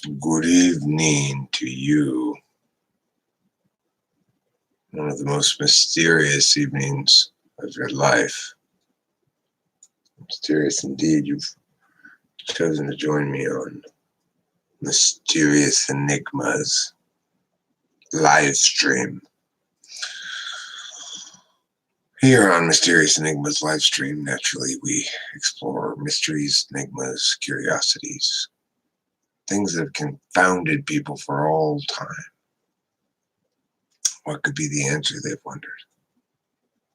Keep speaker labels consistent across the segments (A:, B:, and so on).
A: Good evening to you. One of the most mysterious evenings of your life. Mysterious indeed. You've chosen to join me on Mysterious Enigmas Livestream. Here on Mysterious Enigmas Livestream, naturally, we explore mysteries, enigmas, curiosities, things that have confounded people for all time. What could be the answer, they've wondered?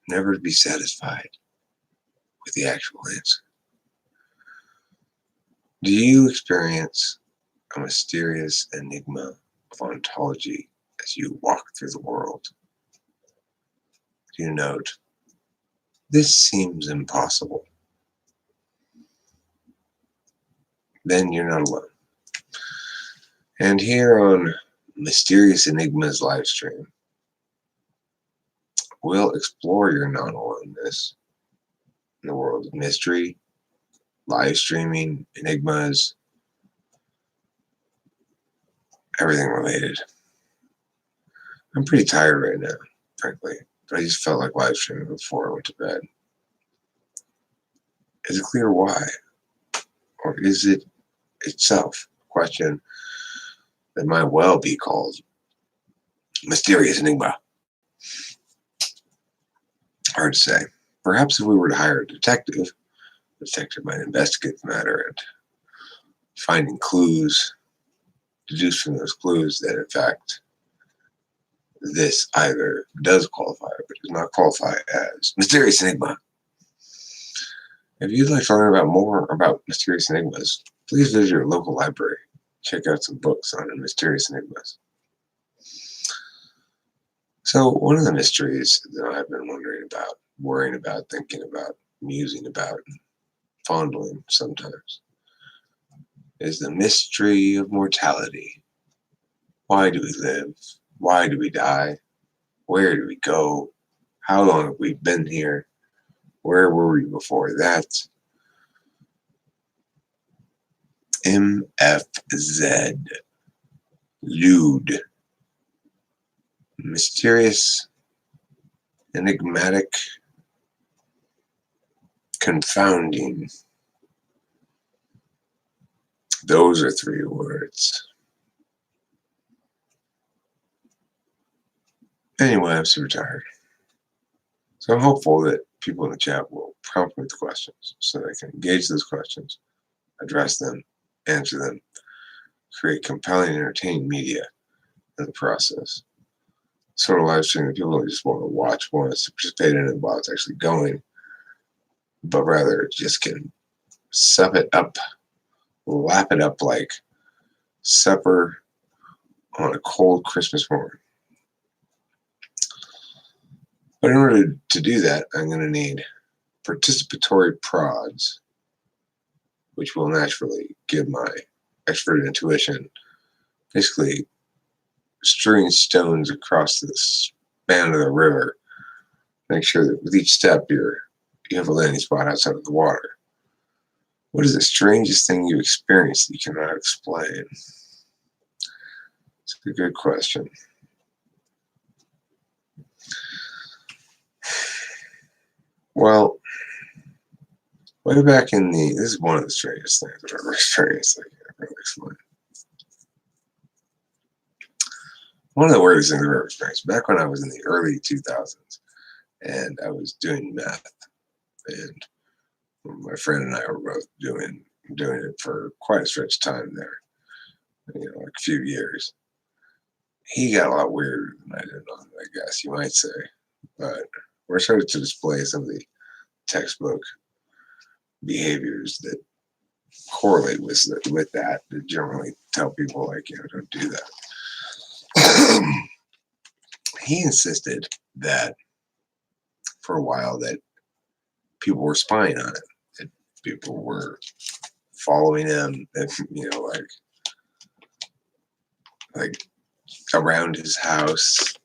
A: Never to be satisfied with the actual answer. Do you experience a mysterious enigma of ontology as you walk through the world? Do you note, this seems impossible? Then you're not alone. And here on Mysterious Enigmas Livestream, we'll explore your non-aloneness in the world of mystery, live streaming, enigmas, everything related. I'm pretty tired right now, frankly, but I just felt like live streaming before I went to bed. Is it clear why? Or is it itself a question that might well be called Mysterious Enigma? Hard to say. Perhaps if we were to hire a detective, the detective might investigate the matter and finding clues, deduce from those clues that in fact this either does qualify or does not qualify as Mysterious Enigma. If you'd like to learn about more about Mysterious Enigmas, please visit your local library. Check out some books on Mysterious Enigmas. So one of the mysteries that I've been wondering about, worrying about, thinking about, musing about, and fondling sometimes, is the mystery of mortality. Why do we live? Why do we die? Where do we go? How long have we been here? Where were we before that? MFZ. Lude. Mysterious, enigmatic, confounding. Those are 3 words. Anyway, I'm super tired. So I'm hopeful that people in the chat will prompt me with questions so that I can engage those questions, address them, answer them, create compelling, entertaining media in the process. Sort of live stream that people don't just want to watch, want to participate in it while it's actually going, but rather just can sup it up, lap it up like supper on a cold Christmas morning. But in order to do that, I'm going to need participatory prods, which will naturally give my expert intuition, basically strewing stones across the span of the river. Make sure that with each step you have a landing spot outside of the water. What is the strangest thing you experienced that you cannot explain? It's a good question. Well, way back in this is one of the strangest things I've ever experienced that I can't really explain. One of the weirdest things I've ever experienced, back when I was in the early 2000s, and I was doing math, and my friend and I were both doing it for quite a stretch of time there, like a few years. He got a lot weirder than I did on it, I guess you might say, but we're starting to display some of the textbook behaviors that correlate with that generally tell people, like, don't do that. He insisted that for a while that people were spying on it, that people were following him, that, like around his house,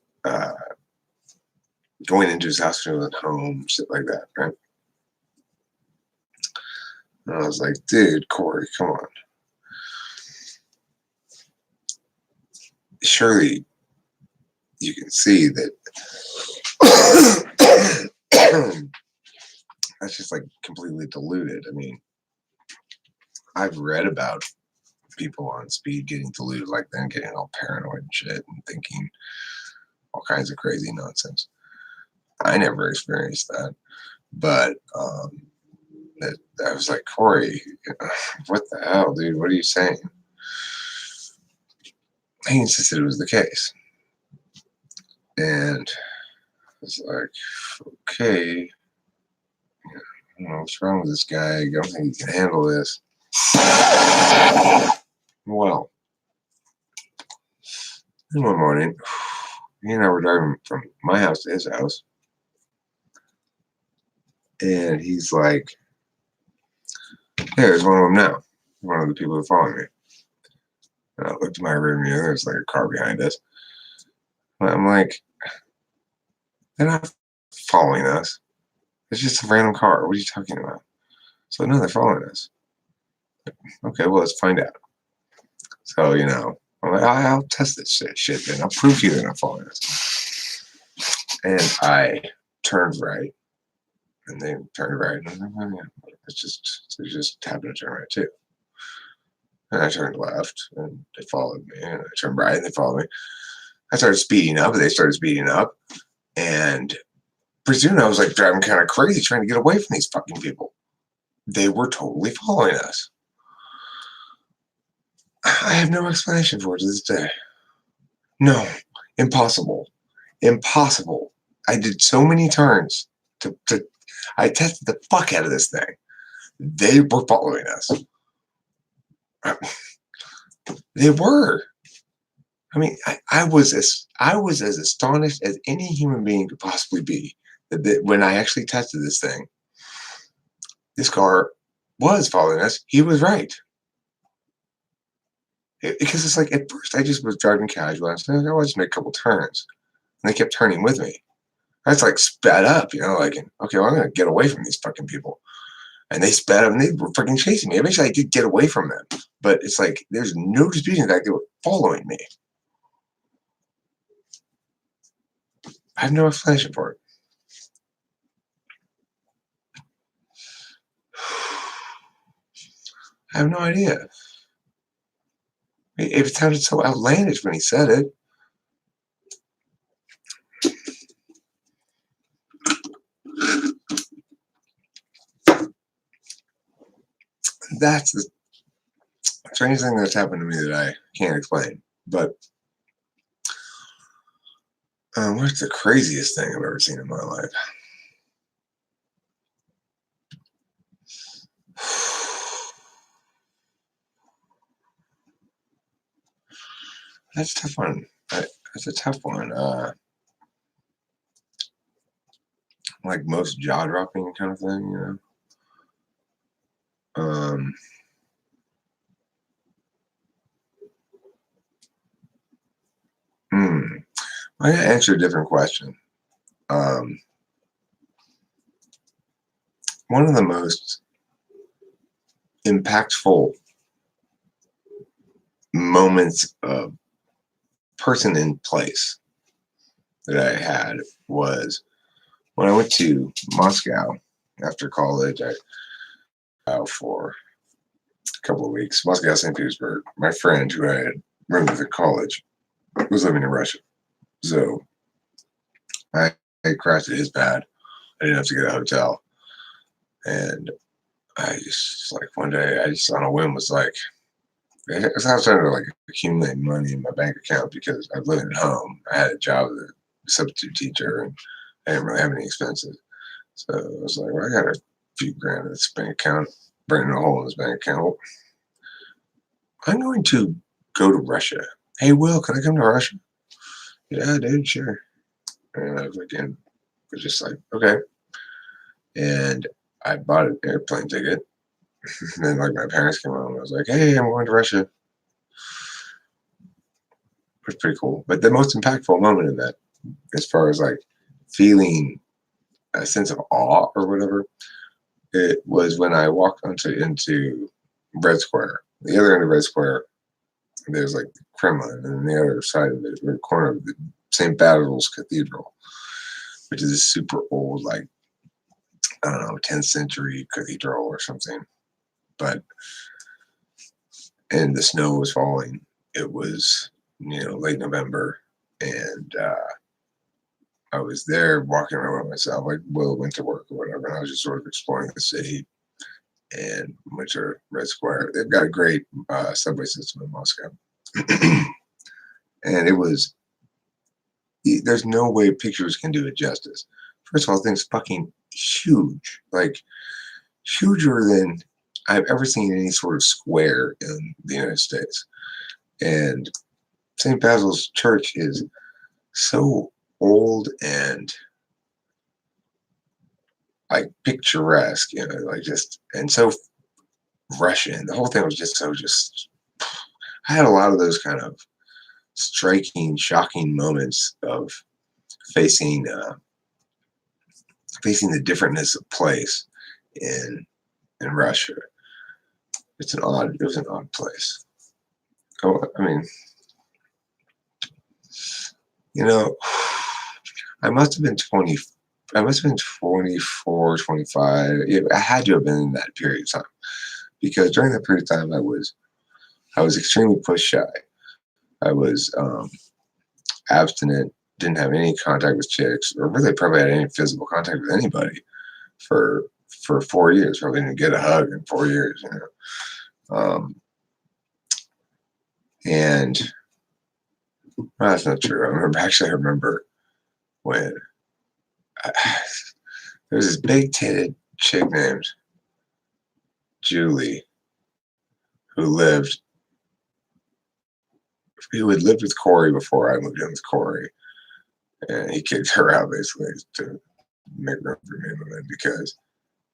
A: going into his house when he was at home, shit like that, right? And I was like, dude, Corey, come on. surely you can see that that's just like completely diluted. I mean, I've read about people on speed getting diluted like that, getting all paranoid and shit and thinking all kinds of crazy nonsense. I never experienced that, but I was like, Corey, what the hell, dude? What are you saying? He insisted it was the case, and I was like, okay, I don't know what's wrong with this guy. I don't think he can handle this. Well, then one morning, he and I were driving from my house to his house, and he's like, "Hey, there's one of them now. One of the people that follow me." And I looked at my rear mirror. There's like a car behind us. And I'm like, "They're not following us. It's just a random car. What are you talking about?" So no, they're following us. Okay, well, let's find out. So I'm like, I'll test this shit, then I'll prove to you they're not following us. And I turned right, and they turned right, and I'm like, oh, yeah, they just happened to turn right too. And I turned left, and they followed me, and I turned right, and they followed me. I started speeding up, and they started speeding up, and pretty soon I was like driving kind of crazy, trying to get away from these fucking people. They were totally following us. I have no explanation for it to this day. No, impossible. Impossible. I did so many turns I tested the fuck out of this thing. They were following us. They were. I mean, I was as astonished as any human being could possibly be that when I actually tested this thing. This car was following us. He was right. Because it's like at first I just was driving casual. I said, "Oh, I'll just make a couple turns," and they kept turning with me. That's like sped up, like, okay, well, I'm gonna get away from these fucking people. And they sped up and they were freaking chasing me. Eventually I did get away from them. But it's like there's no disputing the fact they were following me. I have no explanation for it. I have no idea. It sounded so outlandish when he said it. That's the strangest thing that's happened to me that I can't explain. But what's the craziest thing I've ever seen in my life? That's a tough one. That's a tough one. Like most jaw-dropping kind of thing, I'm gonna answer a different question. One of the most impactful moments of person in place that I had was when I went to Moscow after college. I out for a couple of weeks. Moscow, St. Petersburg. My friend who I had roomed with at college was living in Russia. So I crashed at his pad. I didn't have to get a hotel. And I just like one day I just on a whim was like, I was trying to like accumulate money in my bank account because I was living at home. I had a job as a substitute teacher and I didn't really have any expenses. So I was like, well, I got a few grand in this bank account, burning a hole in this bank account. I'm going to go to Russia. Hey, Will, can I come to Russia? Yeah, dude, sure. And I was like, and was just like, okay. And I bought an airplane ticket. And then like my parents came home and I was like, hey, I'm going to Russia. It was pretty cool. But the most impactful moment in that, as far as like feeling a sense of awe or whatever, it was when I walked into Red Square. The other end of Red Square there's like the Kremlin, and on the other side of it, the corner of the St. Basil's Cathedral, which is a super old, like, I don't know, 10th century cathedral or something. But, and the snow was falling. It was, late November, and I was there walking around by myself. Like, Will went to work or whatever, and I was just sort of exploring the city and went to Red Square. They've got a great subway system in Moscow. And it was, there's no way pictures can do it justice. First of all, the thing's fucking huge, like huger than I've ever seen any sort of square in the United States. And St. Basil's Church is so old and like picturesque, like just, and so Russian. The whole thing was just I had a lot of those kind of striking, shocking moments of facing the differentness of place in Russia. It was an odd place. Oh, I mean, I must have been 20. I must have been 24, 25. I had to have been in that period of time, because during that period of time, I was extremely push shy. I was abstinent, didn't have any contact with chicks, or really probably had any physical contact with anybody for 4 years. Probably didn't get a hug in 4 years, and well, that's not true. I remember when there was this big-titted chick named Julie who had lived with Corey before I moved in with Corey, and he kicked her out basically to make room for me because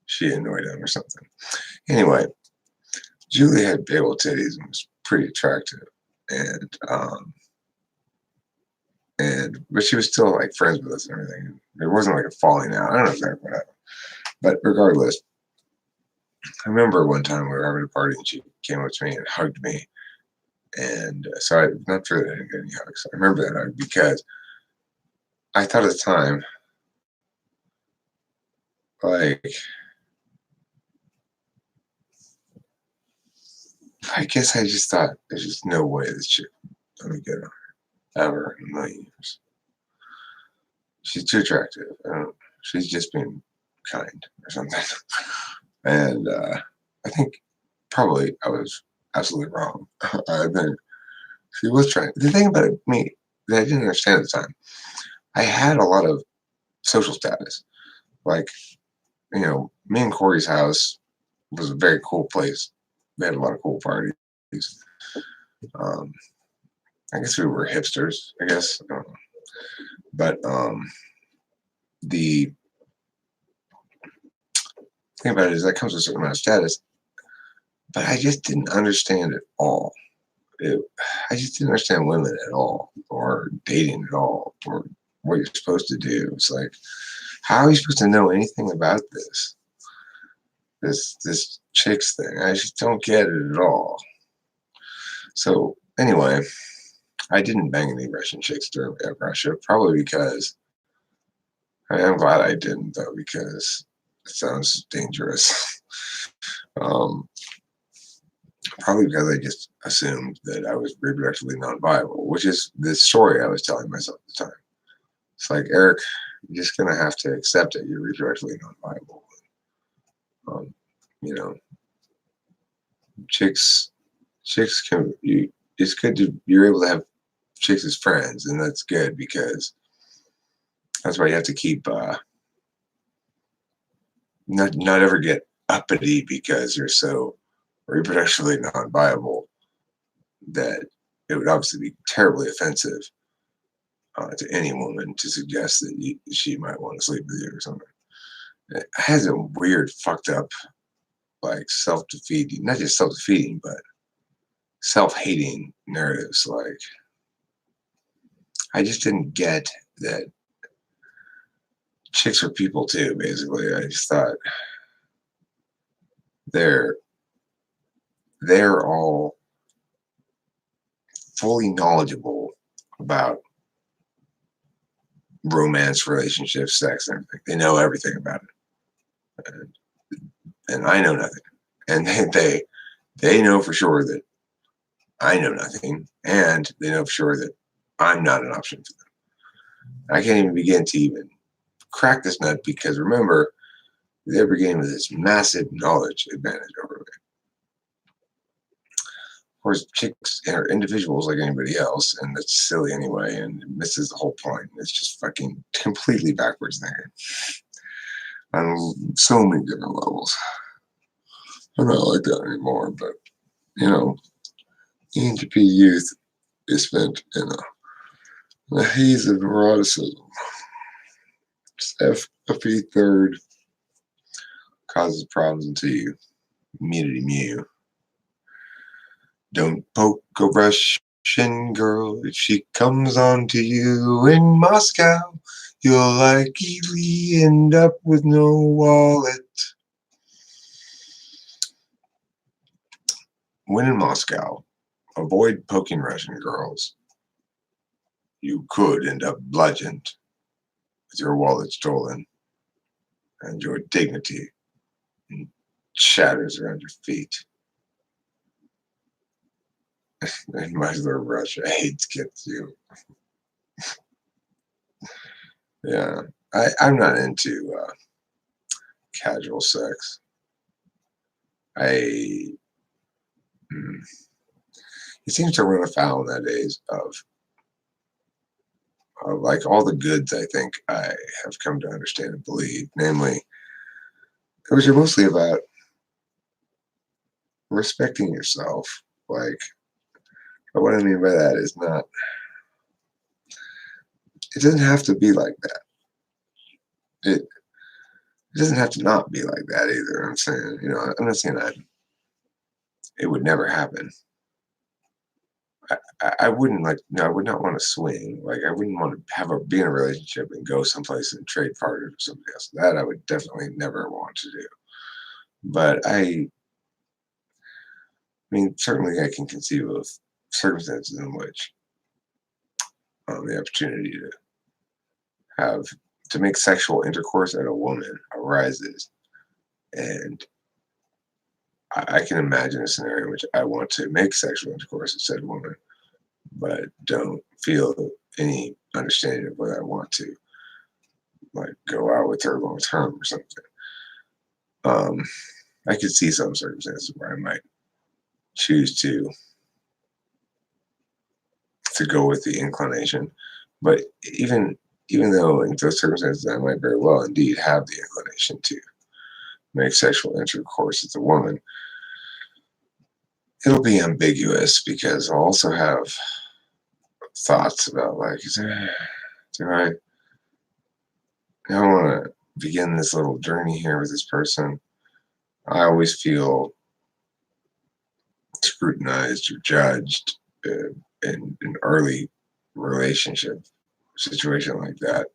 A: she annoyed him or something. Anyway, Julie had big old titties and was pretty attractive, but she was still like friends with us and everything. There wasn't like a falling out. I don't know exactly what happened, but regardless, I remember one time we were having a party and she came up to me and hugged me, and so I'm not sure that I didn't get any hugs. I remember that hug because I thought at the time, like, I guess I just thought there's just no way this chick let me get her ever in a million years. She's too attractive. She's just being kind or something. And I think probably I was absolutely wrong. I think she was trying. The thing about me that I didn't understand at the time, I had a lot of social status. Like, me and Corey's house was a very cool place. We had a lot of cool parties. I guess we were hipsters, I guess. I don't know. But the thing about it is that comes with a certain amount of status, but I just didn't understand it all. I just didn't understand women at all, or dating at all, or what you're supposed to do. It's like, how are you supposed to know anything about this chicks thing? I just don't get it at all. So anyway, I didn't bang any Russian chicks during Russia, probably because I'm glad I didn't, though, because it sounds dangerous. Probably because I just assumed that I was reproductively non-viable, which is the story I was telling myself at the time. It's like, Eric, you're just gonna have to accept it. You're reproductively non-viable. Chicks can you. It's good you're able to have chicks as friends, and that's good because that's why you have to keep not ever get uppity because you're so reproductively non-viable that it would obviously be terribly offensive to any woman to suggest that she might want to sleep with you or something. It has a weird, fucked up, like self-defeating, not just self-defeating, but self-hating narratives. Like, I just didn't get that chicks are people too, basically. I just thought they're all fully knowledgeable about romance, relationships, sex, and everything. They know everything about it, and I know nothing. And they know for sure that I know nothing, and they know for sure that I'm not an option for them. I can't even begin to even crack this nut because remember, they're beginning with this massive knowledge advantage over me. Of course, chicks are individuals like anybody else, and that's silly anyway, and it misses the whole point. It's just fucking completely backwards thinking on so many different levels. I'm not like that anymore, but you know, ENTP youth is spent in a haze of neuroticism. FE third causes problems until you immunity mu. Don't poke a Russian girl if she comes on to you in Moscow. You'll likely end up with no wallet. When in Moscow, avoid poking Russian girls. You could end up bludgeoned with your wallet stolen and your dignity shatters around your feet. And Mother Russia hates gets you. Yeah, I'm not into casual sex. It seems to run afoul nowadays of like all the goods I think I have come to understand and believe, namely, which are mostly about respecting yourself. Like, but what I mean by that is not, it doesn't have to be like that. It doesn't have to not be like that either. I'm saying, you know, I'm not saying it would never happen. I wouldn't like, no, I would not want to swing. Like, I wouldn't want to be in a relationship and go someplace and trade partners with somebody else. That I would definitely never want to do. But I mean, certainly I can conceive of circumstances in which the opportunity to make sexual intercourse at a woman arises. And I can imagine a scenario in which I want to make sexual intercourse with said woman, but don't feel any understanding of whether I want to like go out with her long term or something. I could see some circumstances where I might choose to go with the inclination, but even though in those circumstances I might very well indeed have the inclination to make sexual intercourse with a woman, it'll be ambiguous because I'll also have thoughts about like, do I want to begin this little journey here with this person? I always feel scrutinized or judged in an early relationship situation like that.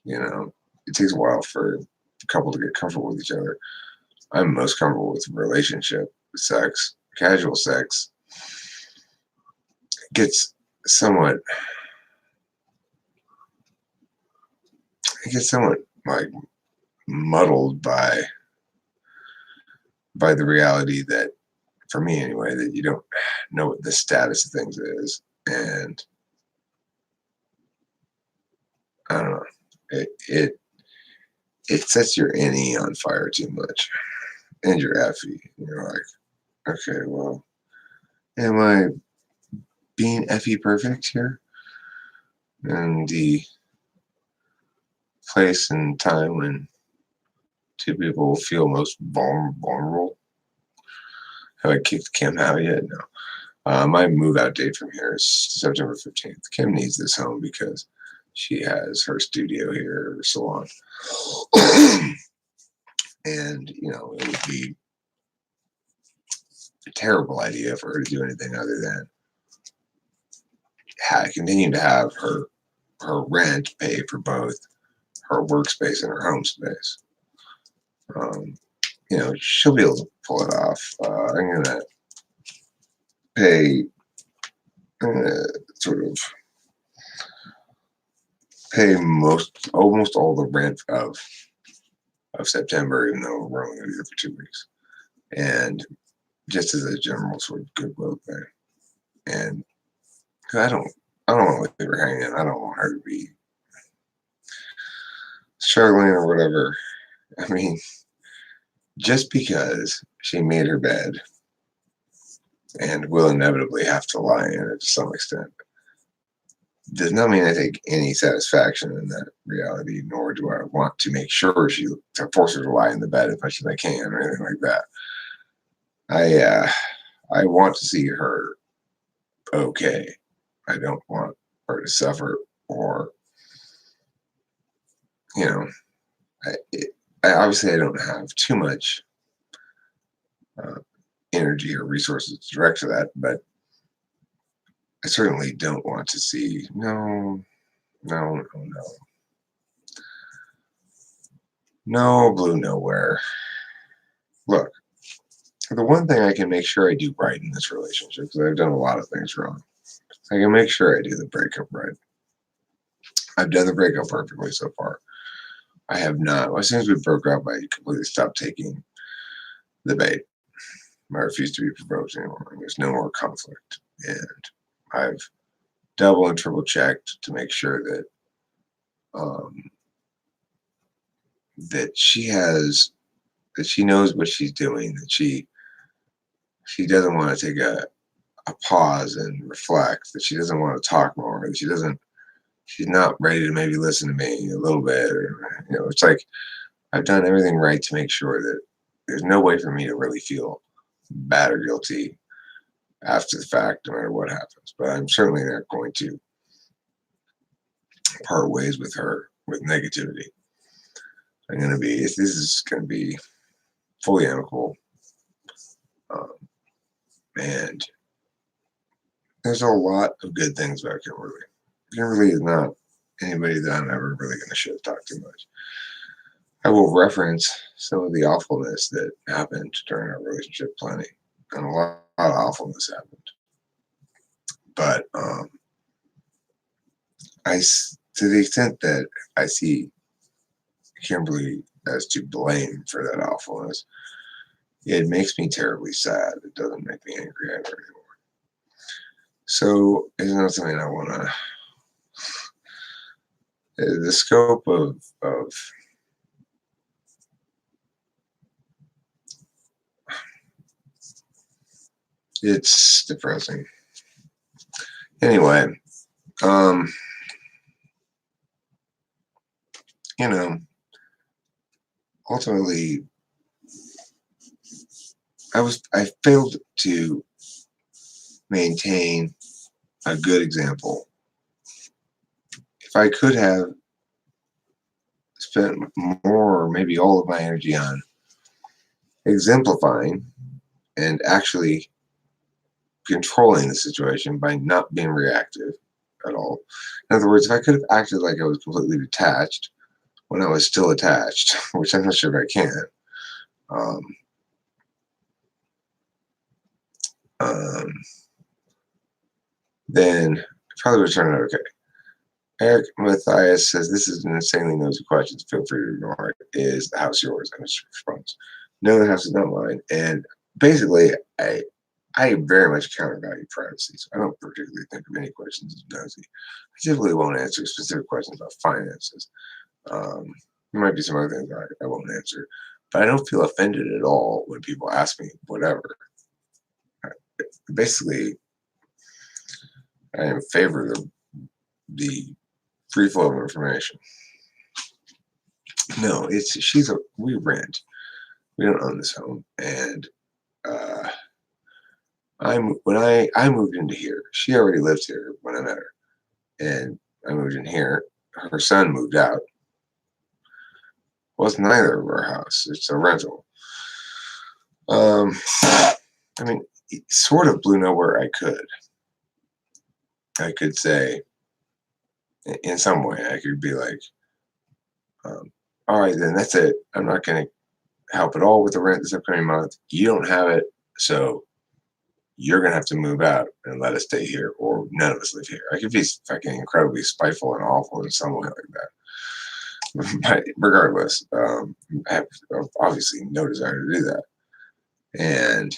A: You know, it takes a while for a couple to get comfortable with each other. I'm most comfortable with relationship sex. Casual sex gets somewhat like muddled by the reality that, for me anyway, that you don't know what the status of things is, and I don't know, it sets your innie on fire too much, and your effie. You're like, okay, well, am I being effie perfect here? And the place and time when two people feel most vulnerable. Have I kicked Kim out yet? No. My move out date from here is September 15th. Kim needs this home because she has her studio here, her salon. And, you know, it would be a terrible idea for her to do anything other than continue to have her rent pay for both her workspace and her home space. You know, she'll be able to pull it off. I'm going to pay I'm gonna sort of pay almost all the rent of September, even though we're only gonna be there for 2 weeks. And just as a general sort of goodwill thing. And 'cause I don't want to leave her hanging. I don't want her to be struggling or whatever. I mean, just because she made her bed and will inevitably have to lie in it to some extent does not mean I take any satisfaction in that reality, nor do I want to make sure to force her to lie in the bed as much as I can or anything like that. I want to see her okay. I don't want her to suffer or, you know, I, it, obviously I don't have too much uh, energy or resources to direct to that, but I certainly don't want to see no blue nowhere. Look, the one thing I can make sure I do right in this relationship, because I've done a lot of things wrong, I can make sure I do the breakup right. I've done the breakup perfectly so far. I have not. As soon as we broke up, I completely stopped taking the bait. I refuse to be provoked anymore. There's no more conflict. And I've double and triple checked to make sure that um, that she knows what she's doing, that she doesn't want to take a pause and reflect, that she doesn't want to talk more, that she's not ready to maybe listen to me a little bit, or it's like I've done everything right to make sure that there's no way for me to really feel bad or guilty after the fact, no matter what happens. But I'm certainly not going to part ways with her with negativity. This is going to be fully amicable. Um, and there's a lot of good things about Kimberly. Kimberly is not anybody that I'm ever really going to shit talk too much. I will reference some of the awfulness that happened during our relationship plenty, and a lot of awfulness happened. But to the extent that I see Kimberly as to blame for that awfulness, it makes me terribly sad. It doesn't make me angry at her anymore. So it's not something I want to. The scope of it's depressing. Anyway, ultimately, I failed to maintain a good example. If I could have spent more, or maybe all of my energy on exemplifying and actually controlling the situation by not being reactive at all. In other words, if I could have acted like I was completely detached when I was still attached, which I'm not sure if I can, then it probably would turn out okay. Eric Matthias says, "This is an insanely nosy question. Feel free to ignore it. Is the house yours?" And his response, "No, the house is not mine." And basically, I very much countervalue privacy, so I don't particularly think of any questions as nosy. I typically won't answer specific questions about finances. There might be some other things I won't answer, but I don't feel offended at all when people ask me whatever. Basically, I am in favor of the free flow of information. No, we rent. We don't own this home, and when I moved into here, she already lived here when I met her, and I moved in here. Her son moved out. Well, it's neither of our house. It's a rental. I mean, it sort of blew nowhere. I could say, in some way, I could be like, all right, then that's it. I'm not going to help at all with the rent this upcoming month. You don't have it, so you're going to have to move out and let us stay here, or none of us live here. I could be fucking incredibly spiteful and awful in some way like that. But regardless, I have obviously no desire to do that. And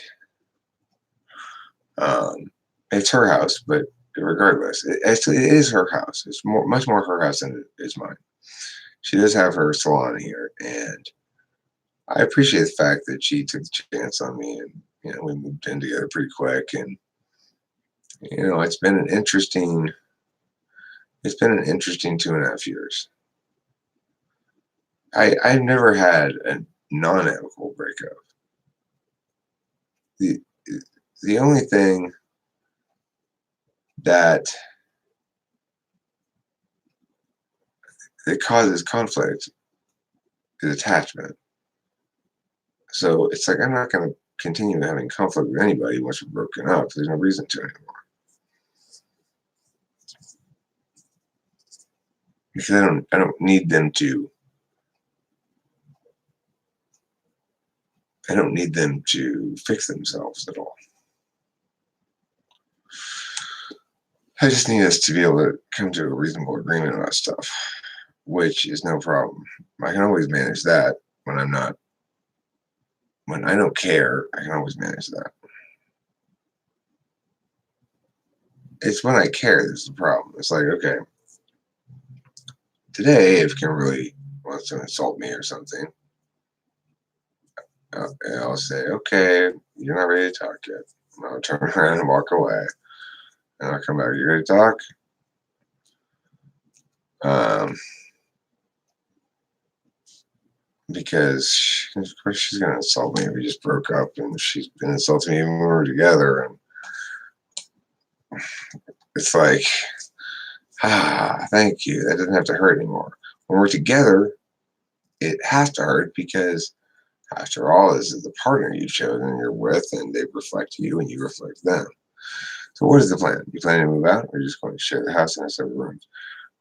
A: it's her house, but regardless, it is her house. It's much more her house than it is mine. She does have her salon here, and I appreciate the fact that she took the chance on me, and we moved in together pretty quick. And it's been an interesting 2.5 years. I've never had a non-amicable breakup. The only thing that causes conflict is attachment. So it's like, I'm not going to continue having conflict with anybody once we're broken up. There's no reason to anymore. Because I don't need them to fix themselves at all. I just need us to be able to come to a reasonable agreement about stuff, which is no problem. I can always manage that when I don't care. I can always manage that. It's when I care that's the problem. It's like, okay, today if Kimberly wants to insult me or something, I'll say, okay, you're not ready to talk yet. I'll turn around and walk away. And I'll come back. You ready to talk? Because of course she's gonna insult me. We just broke up, and she's been insulting me even when we were together. And it's like, thank you. That doesn't have to hurt anymore. When we're together, it has to hurt, because after all, this is the partner you chose and you're with, and they reflect you and you reflect them. So what is the plan? You planning to move out, or are you just going to share the house in separate rooms?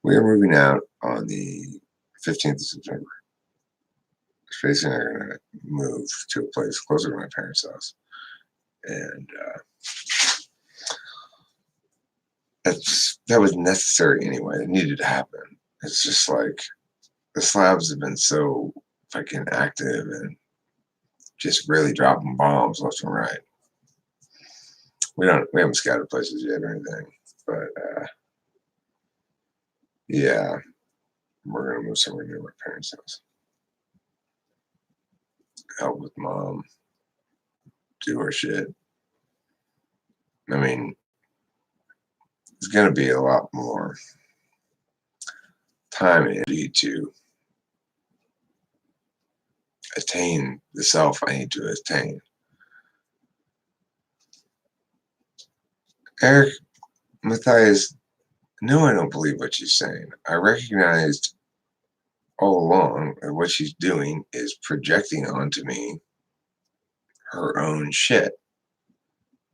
A: We are moving out on the 15th of September. Tracy and I are going to move to a place closer to my parents' house. And that was necessary anyway. It needed to happen. It's just like the slabs have been so fucking active and just really dropping bombs left and right. We haven't scattered places yet or anything, but yeah, we're gonna move somewhere near my parents' house. Help with mom, do her shit. I mean, it's gonna be a lot more time and energy to attain the self I need to attain. Eric, Matthias, no, I don't believe what she's saying. I recognized all along that what she's doing is projecting onto me her own shit.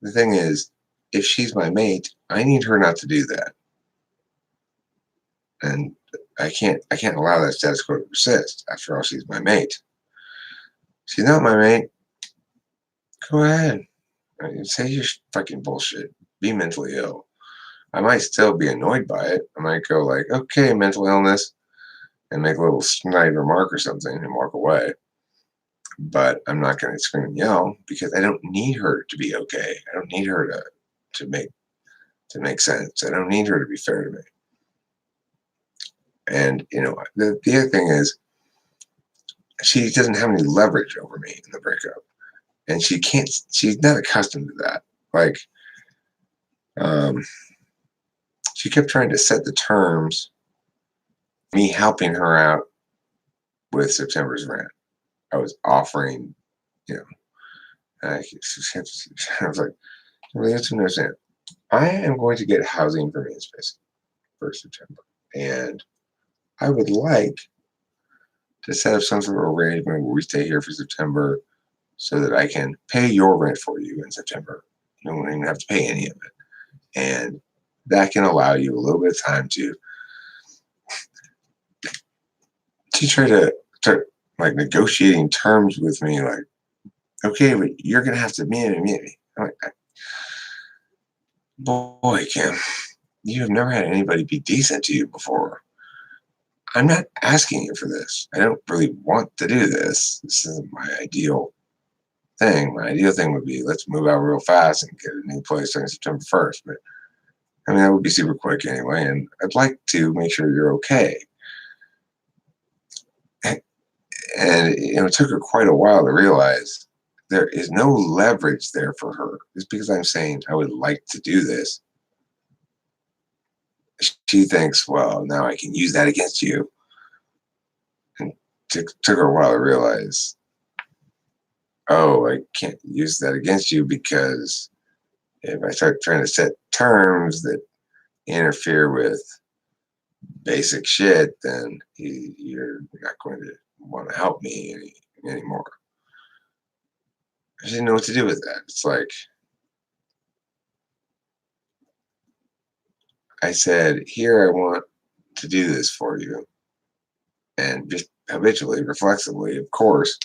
A: The thing is, if she's my mate, I need her not to do that. And I can't allow that status quo to persist. After all, she's my mate. She's not my mate. Go ahead. Say your fucking bullshit. Be mentally ill. I might still be annoyed by it. I might go like, okay, mental illness, and make a little snide remark or something and walk away. But I'm not going to scream and yell, because I don't need her to be okay. I don't need her to make sense. I don't need her to be fair to me. And the other thing is, she doesn't have any leverage over me in the breakup, and she's not accustomed to that. Like, she kept trying to set the terms, me helping her out with September's rent. I was offering, I was like, really have to understand, I am going to get housing for me in space for September, and I would like to set up some sort of arrangement where we stay here for September, so that I can pay your rent for you in September. You don't even have to pay any of it, and that can allow you a little bit of time to try to start like negotiating terms with me. Like, okay, but you're gonna have to meet me. I'm like, Boy, Kim, you have never had anybody be decent to you before. I'm not asking you for this. I don't really want to do this. This isn't my ideal thing. My ideal thing would be let's move out real fast and get a new place starting September 1st. But I mean, that would be super quick anyway. And I'd like to make sure you're okay. And it took her quite a while to realize there is no leverage there for her. Just because I'm saying I would like to do this, she thinks, well, now I can use that against you. And took her a while to realize, oh, I can't use that against you because if I start trying to set terms that interfere with basic shit, then you're not going to want to help me anymore. I didn't know what to do with that. It's like I said, here I want to do this for you. And just habitually, reflexively, of course,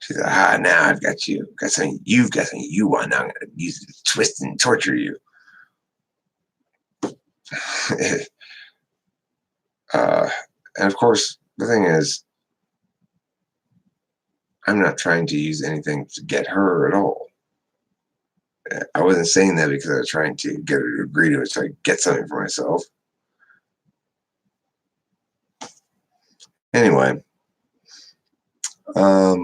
A: she said, now I've got you. You've got something you want. Now I'm going to use it to twist and torture you. And of course, the thing is, I'm not trying to use anything to get her at all. I wasn't saying that because I was trying to get her to agree to it so I could get something for myself. Anyway, have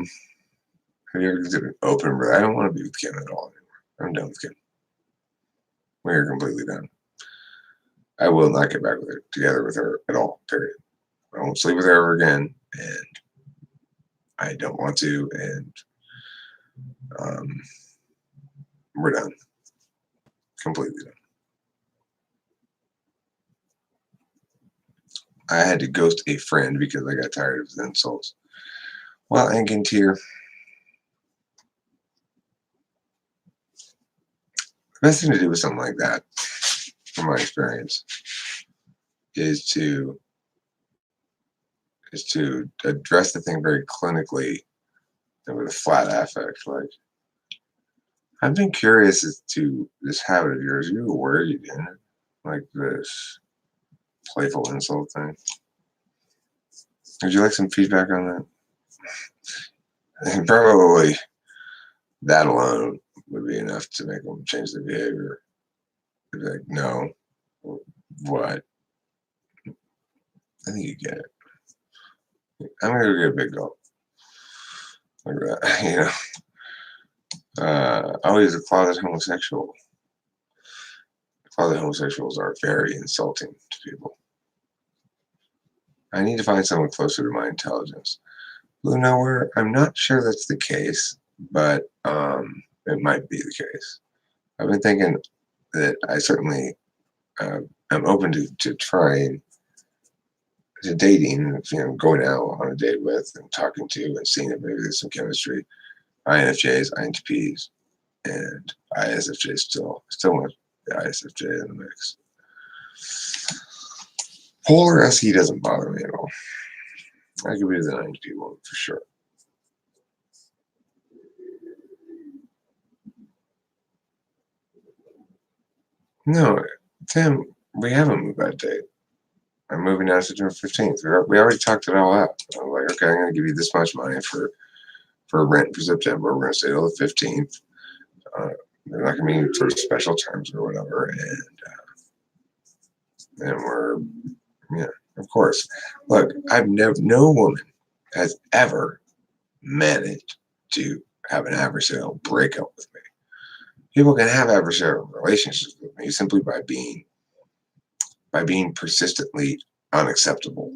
A: you ever considered open? I don't want to be with Kim at all anymore. I'm done with Kim. We're completely done. I will not get back together with her at all, period. I won't sleep with her ever again, and I don't want to, and we're done. Completely done. I had to ghost a friend because I got tired of his insults. Well, ink and tear. The best thing to do with something like that, from my experience, is to address the thing very clinically and with a flat affect. Like, I've been curious as to this habit of yours. Are you aware you did it? Like this playful insult thing. Would you like some feedback on that? And probably that alone would be enough to make them change their behavior. They'd be like, no, what? I think you get it. I'm gonna go get a big gulp. Like that, you know. Oh, he's a closet homosexual. Closet homosexuals are very insulting to people. I need to find someone closer to my intelligence. Blue Nowhere, I'm not sure that's the case, but it might be the case. I've been thinking that I certainly am open to trying to dating, going out on a date with and talking to and seeing if maybe there's some chemistry. INFJs, INTPs, and ISFJs still want the ISFJ in the mix. Polar SE doesn't bother me at all. I could be the INTP one for sure. No, Tim, we haven't moved that date. I'm moving out September 15th. We already talked it all out. I'm like, okay, I'm going to give you this much money for rent for September. We're going to stay till the 15th. They're not going to be sort of special terms or whatever. And we're, yeah, of course. Look, no woman has ever managed to have an adversarial breakup with me. People can have adversarial relationships with me simply by being persistently unacceptable.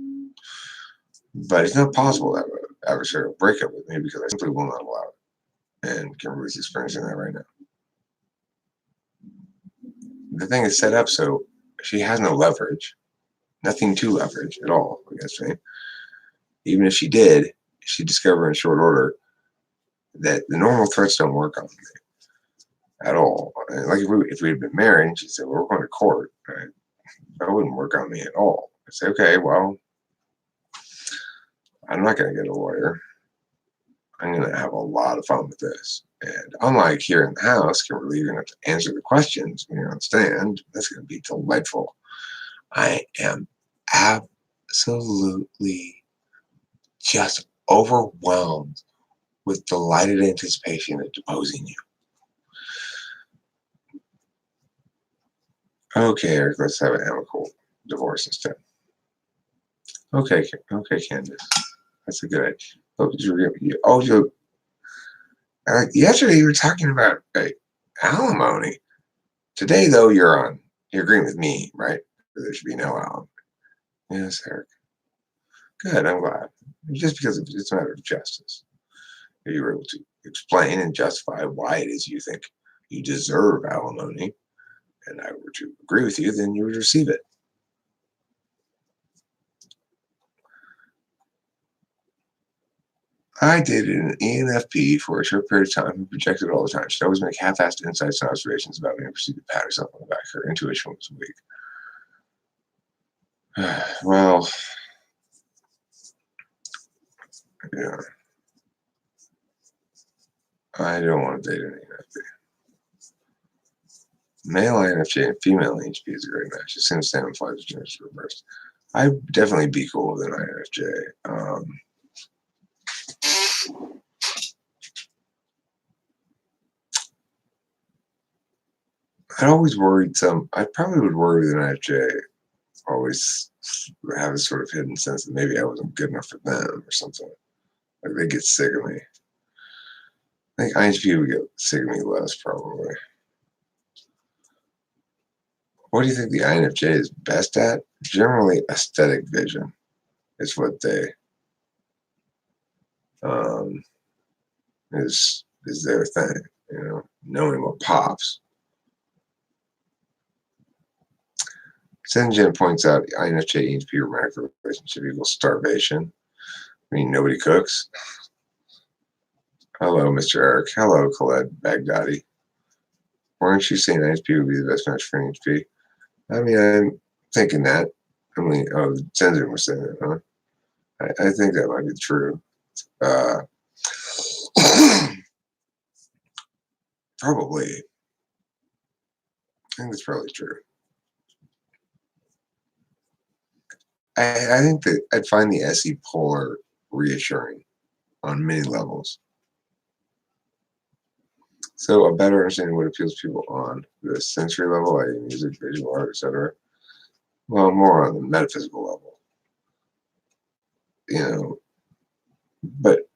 A: But it's not possible to have an adversarial breakup with me because I simply will not allow it. And Kimberly's experiencing that right now. The thing is set up so she has no leverage, nothing to leverage at all against me. Even if she did, she'd discover in short order that the normal threats don't work on me at all. Like if we had been married, she'd say, well, we're going to court. Right? That wouldn't work on me at all. I'd say, okay, well, I'm not going to get a lawyer. I'm going to have a lot of fun with this. And unlike here in the house, Kimberly, you're going to have to answer the questions when you're on stand. That's going to be delightful. I am absolutely just overwhelmed with delighted anticipation of deposing you. Okay, Eric, let's have an amicable divorce instead. Okay, Candace, that's a good idea. Yesterday you were talking about alimony. Today, though, you're agreeing with me, right? There should be no alimony. Yes, Eric. Good, I'm glad. Just because it's a matter of justice. If you were able to explain and justify why it is you think you deserve alimony, and I were to agree with you, then you would receive it. I dated an ENFP for a short period of time who projected all the time. She'd always make half-assed insights and observations about me and proceed to pat herself on the back. Her intuition was weak. Well, yeah. I don't want to date an ENFP. Male INFJ and female ENFP is a great match. It seems Sam implies the genders reversed. I'd definitely be cool with an INFJ. I probably would worry with an INFJ, always have a sort of hidden sense that maybe I wasn't good enough for them or something. Like they get sick of me. I think INFP would get sick of me less, probably. What do you think the INFJ is best at? Generally, aesthetic vision is what they is their thing. You know, knowing what pops. Senjen points out the INFJ ENFP romantic relationship equals starvation. I mean, nobody cooks. Hello, Mr. Eric. Hello, Khaled Baghdadi. Weren't you saying INFP would be the best match for ENFP? I mean, I'm thinking that. I mean, oh, Senjen was saying that, huh? I think that might be true. Probably. I think that's probably true. I think that I'd find the SE polar reassuring on many levels. So a better understanding what appeals to people on the sensory level, like music, visual art, etc. Well, more on the metaphysical level. You know, but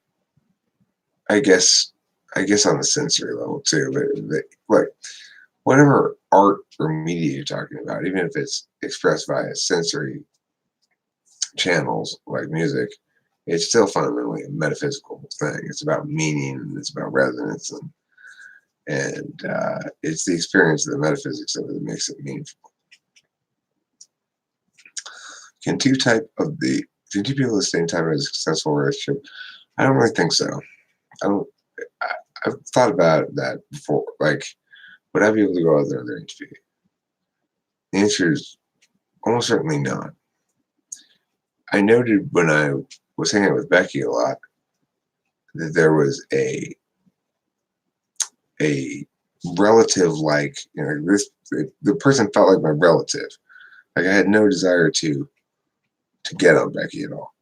A: I guess on the sensory level too. But like whatever art or media you're talking about, even if it's expressed via sensory channels like music, it's still fundamentally a metaphysical thing. It's about meaning and it's about resonance and it's the experience of the metaphysics of it that makes it meaningful. Can two people of the same type have a successful relationship? I don't really think so. I've thought about that before. Like, would I be able to go out there with their HV? The answer is almost certainly not. I noted when I was hanging out with Becky a lot that there was a relative, like, you know, the person felt like my relative. Like I had no desire to get on Becky at all.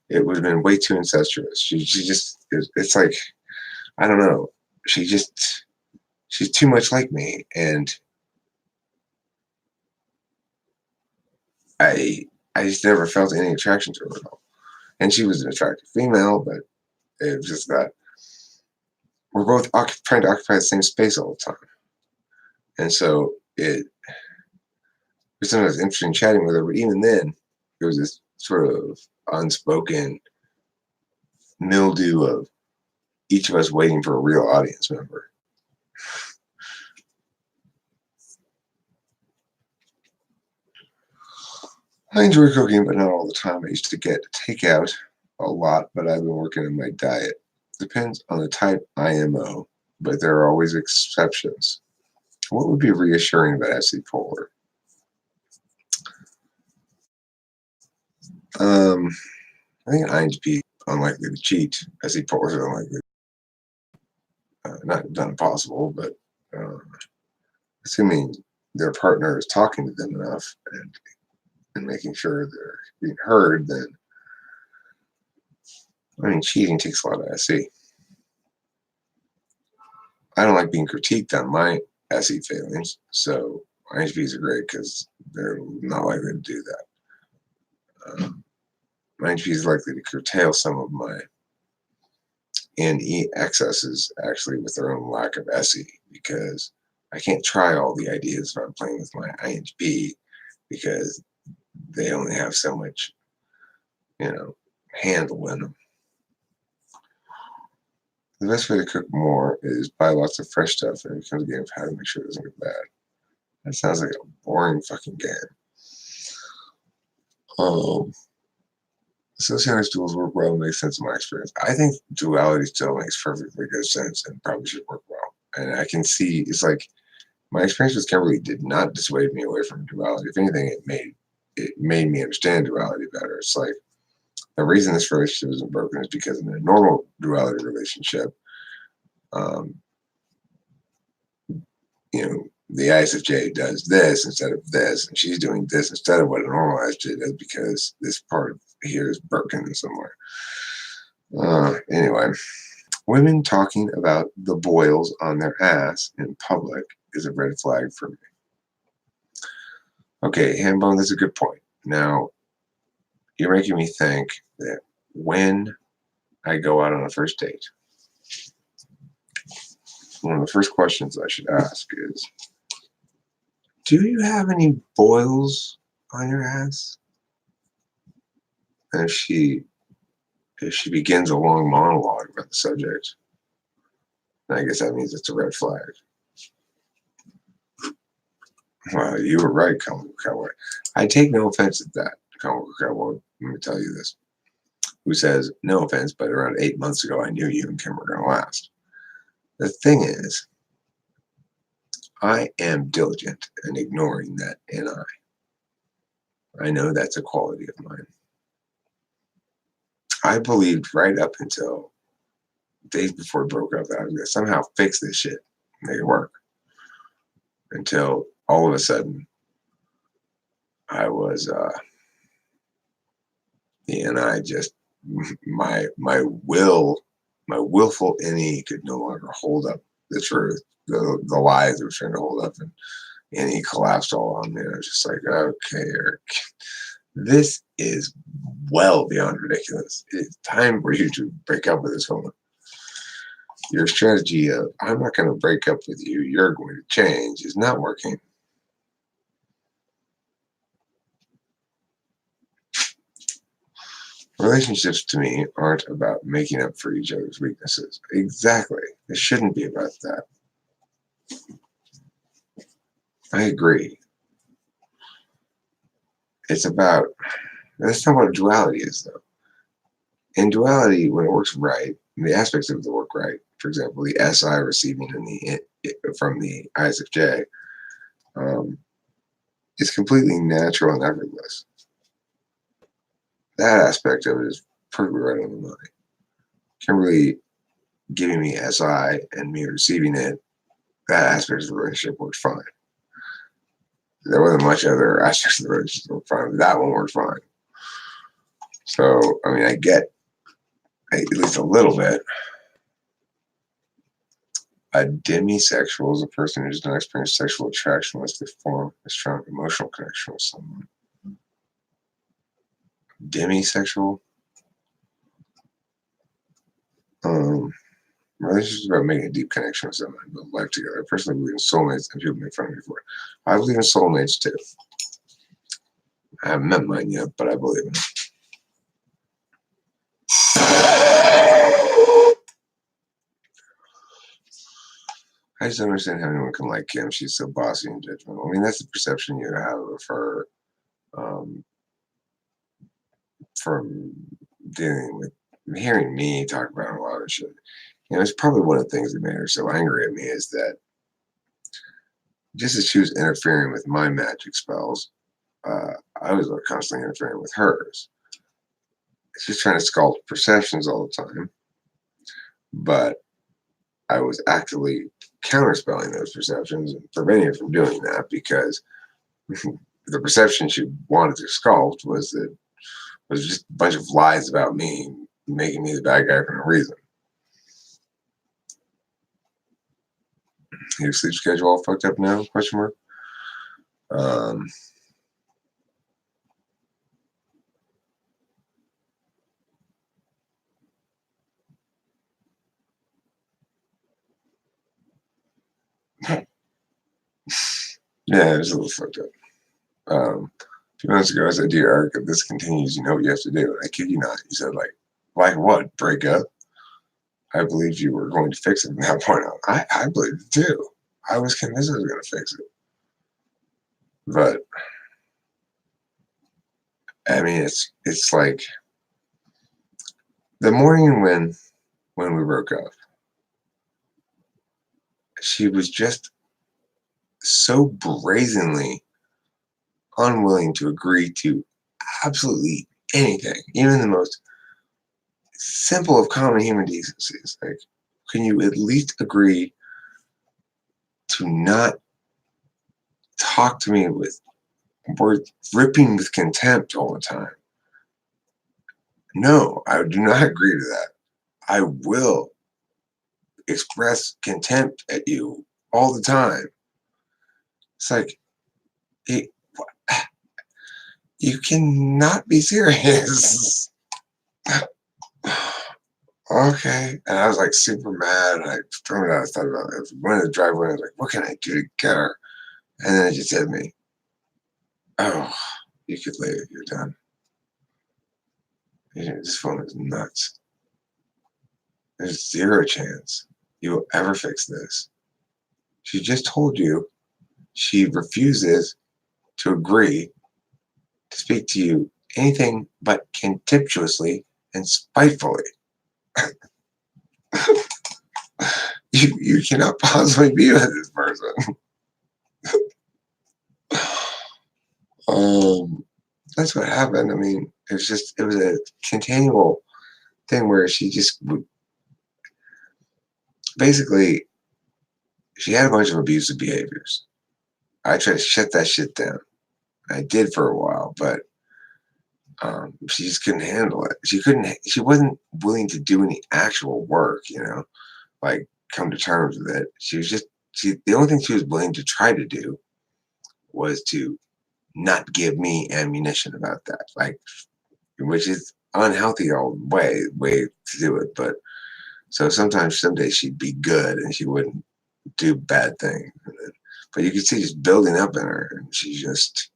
A: It would have been way too incestuous. She just, it's like, I don't know. She's too much like me. And I just never felt any attraction to her at all. And she was an attractive female, but it was just that we're both trying to occupy the same space all the time. And so it was sometimes interesting chatting with her, but even then, there was this sort of unspoken mildew of each of us waiting for a real audience member. I enjoy cooking, but not all the time. I used to get takeout a lot, but I've been working on my diet. Depends on the type IMO, but there are always exceptions. What would be reassuring about SE Polar? I think INFP unlikely to cheat. SE Polar is unlikely not impossible, but assuming their partner is talking to them enough and making sure they're being heard, then I mean, cheating takes a lot of SE. I don't like being critiqued on my SE failings, so IHPs are great because they're not likely to do that. My IHP is likely to curtail some of my NE excesses actually with their own lack of SE, because I can't try all the ideas if I'm playing with my IHP because they only have so much, handle in them. The best way to cook more is buy lots of fresh stuff and it becomes a game of how to make sure it doesn't get bad. That sounds like a boring fucking game. Socialized duels work well and make sense in my experience. I think duality still makes perfectly good sense and probably should work well. And I can see, it's like, my experience with Kimberly did not dissuade me away from duality. If anything, it made me understand duality better. It's like, the reason this relationship isn't broken is because in a normal duality relationship, the ISFJ does this instead of this, and she's doing this instead of what a normal ISFJ does because this part here is broken somewhere. Anyway, women talking about the boils on their ass in public is a red flag for me. Okay, Hambone, that's a good point. Now, you're making me think that when I go out on a first date, one of the first questions I should ask is, do you have any boils on your ass? And if she begins a long monologue about the subject, I guess that means it's a red flag. Well, you were right, Comic Cowboy. I take no offense at that, Comic Cowboy. Let me tell you this. Who says, no offense, but around 8 months ago, I knew you and Kim were going to last. The thing is, I am diligent in ignoring that NI. I know that's a quality of mine. I believed right up until days before we broke up that I was going to somehow fix this shit, make it work. Until all of a sudden, I was, and I just, my willful NE could no longer hold up the truth, the lies it was trying to hold up, and NE collapsed all on me. And I was just like, okay, Eric, this is well beyond ridiculous. It's time for you to break up with this woman. Your strategy of, I'm not going to break up with you, you're going to change, is not working. Relationships to me aren't about making up for each other's weaknesses. Exactly. It shouldn't be about that. I agree. It's about, that's not what duality is, though. In duality, when it works right, the aspects of it work right, for example, the SI receiving from the ISFJ, is completely natural and effortless. That aspect of it is perfectly right on the money. Kimberly giving me SI and me receiving it, that aspect of the relationship worked fine. There wasn't much other aspects of the relationship that worked fine, but that one worked fine. So, I mean, I get at least a little bit. A demisexual is a person who does not experience sexual attraction unless they form a strong emotional connection with someone. Demisexual? Relationships about making a deep connection with someone and build life together. I personally believe in soulmates, and people make fun of me for it. I believe in soulmates too. I haven't met mine yet, but I believe in it. I just don't understand how anyone can like Kim. She's so bossy and judgmental. I mean, that's the perception you have of her from dealing with, hearing me talk about a lot of shit. It's probably one of the things that made her so angry at me is that just as she was interfering with my magic spells, I was constantly interfering with hers. She's trying to sculpt perceptions all the time, but I was actively counterspelling those perceptions and preventing her from doing that, because the perception she wanted to sculpt was just a bunch of lies about me, making me the bad guy for no reason. Your sleep schedule all fucked up now? Question mark. Yeah, it was a little fucked up. A few months ago, I said, "Dear Eric, if this continues, you know what you have to do." And I kid you not, you said, like what? Break up? I believed you were going to fix it from that point on. I believed it too. I was convinced I was going to fix it. But I mean, it's like the morning when we broke up, she was just so brazenly unwilling to agree to absolutely anything, even the most simple of common human decencies. Like, can you at least agree to not talk to me with words dripping with contempt all the time? No, I do not agree to that. I will express contempt at you all the time. It's like, it, you cannot be serious. Okay. And I was like super mad. And I threw it out. I thought about it. I went to the driveway. I was like, what can I do to get her? And then it just hit me. Oh, you could leave. You're done. This phone is nuts. There's zero chance you will ever fix this. She just told you she refuses to agree to speak to you anything but contemptuously and spitefully. You cannot possibly be with this person. That's what happened. I mean, it was a continual thing where she just would basically, she had a bunch of abusive behaviors. I tried to shut that shit down. I did for a while, but she just couldn't handle it. She wasn't willing to do any actual work, like come to terms with it. The only thing she was willing to try to do was to not give me ammunition about that, like, which is unhealthy old way to do it. But so sometimes, some days she'd be good and she wouldn't do bad things. But you could see just building up in her, and she just,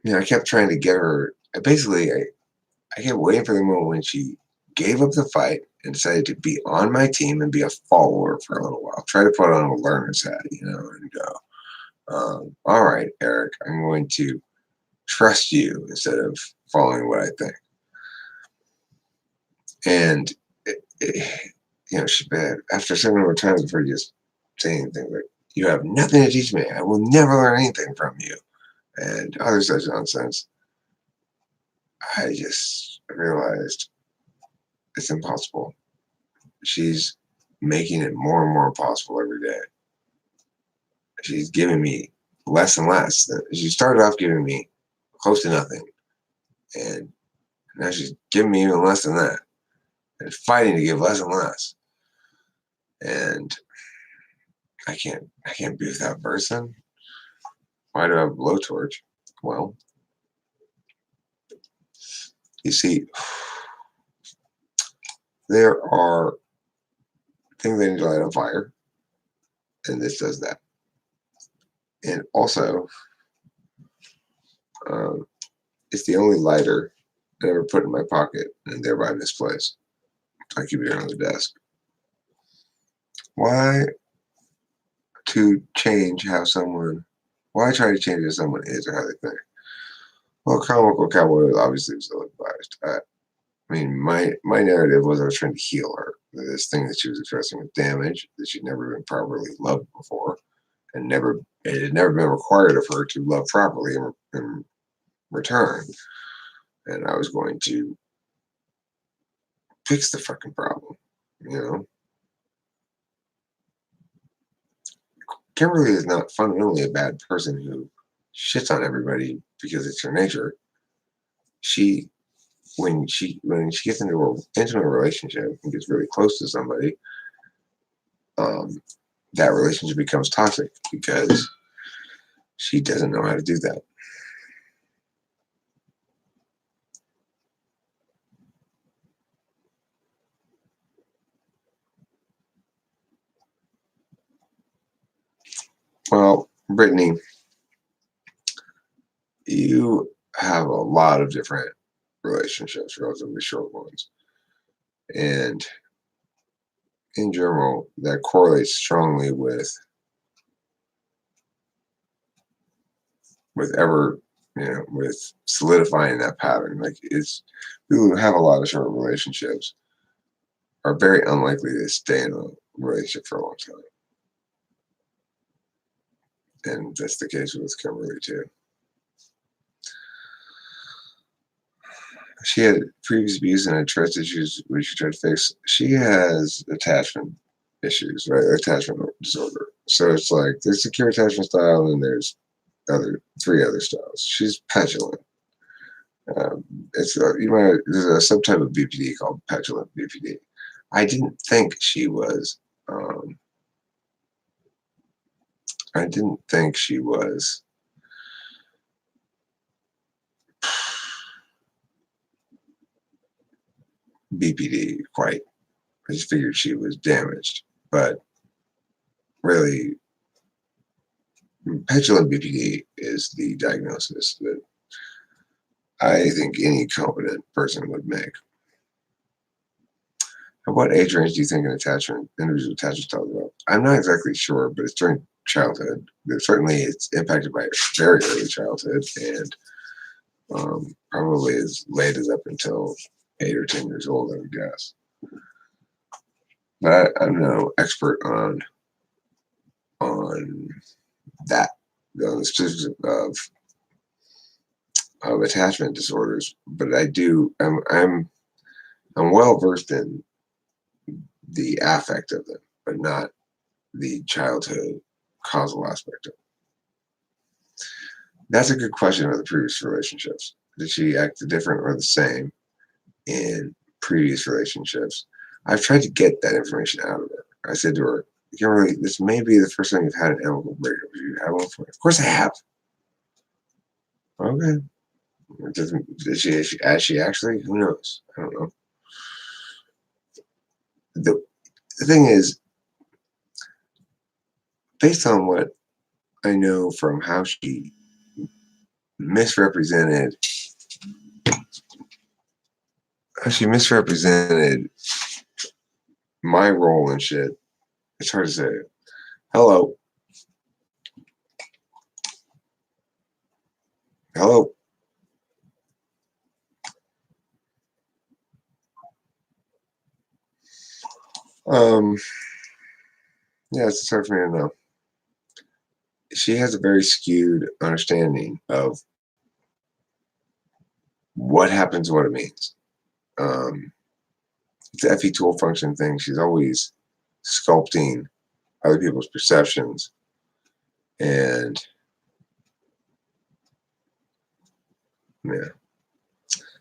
A: I kept trying to get her. Basically, I kept waiting for the moment when she gave up the fight and decided to be on my team and be a follower for a little while. Try to put on a learner's hat, and go, all right, Eric, I'm going to trust you instead of following what I think. And, she after several more times of her just saying things like, "You have nothing to teach me. I will never learn anything from you," and other such nonsense, I just realized it's impossible. She's making it more and more impossible every day. She's giving me less and less. She started off giving me close to nothing, and now she's giving me even less than that, and fighting to give less and less. And I can't be with that person. Why do I have a blowtorch? Well, you see, there are things that need to light on fire, and this does that. And also, it's the only lighter I ever put in my pocket and thereby misplaced. I keep it on the desk. Why why try to change how someone is or how they think? Well, comical cowboy obviously was ill advised. I mean, my narrative was I was trying to heal her. This thing that she was expressing was damage, that she'd never been properly loved before, and it had never been required of her to love properly in return. And I was going to fix the fucking problem, Kimberly is not fundamentally a bad person who shits on everybody because it's her nature. She when she gets into an intimate relationship and gets really close to somebody, um, that relationship becomes toxic because she doesn't know how to do that. Well, Brittany, you have a lot of different relationships, relatively short ones. And in general, that correlates strongly with ever, with solidifying that pattern. Like it's people who have a lot of short relationships are very unlikely to stay in a relationship for a long time. And that's the case with Kimberly too. She had previous abuse and had trust issues which she tried to fix. She has attachment issues, right? Attachment disorder. So it's like there's secure attachment style and there's three other styles. She's petulant. There's a subtype of BPD called petulant BPD. I didn't think she was. I didn't think she was BPD quite. I just figured she was damaged, but really, petulant BPD is the diagnosis that I think any competent person would make. At what age range do you think individual attachment style develop? I'm not exactly sure, but it's during childhood. Certainly, it's impacted by very early childhood, and probably as late as up until 8 or 10 years old, I would guess. But I'm no expert on that, the specifics of attachment disorders. But I do. I'm well versed in the affect of them, but not the childhood causal aspect of it. That's a good question about the previous relationships. Did she act different or the same in previous relationships? I've tried to get that information out of her. I said to her, Kimberly, this may be the first time you've had an amicable breakup. Have you had one before? Of course I have. Okay. Has she actually? Who knows? I don't know. The thing is, based on what I know from how she misrepresented my role in shit, it's hard to say. Hello. Hello. Yeah, it's hard for me to know. She has a very skewed understanding of what happens, what it means. It's the FE tool function thing. She's always sculpting other people's perceptions. And yeah.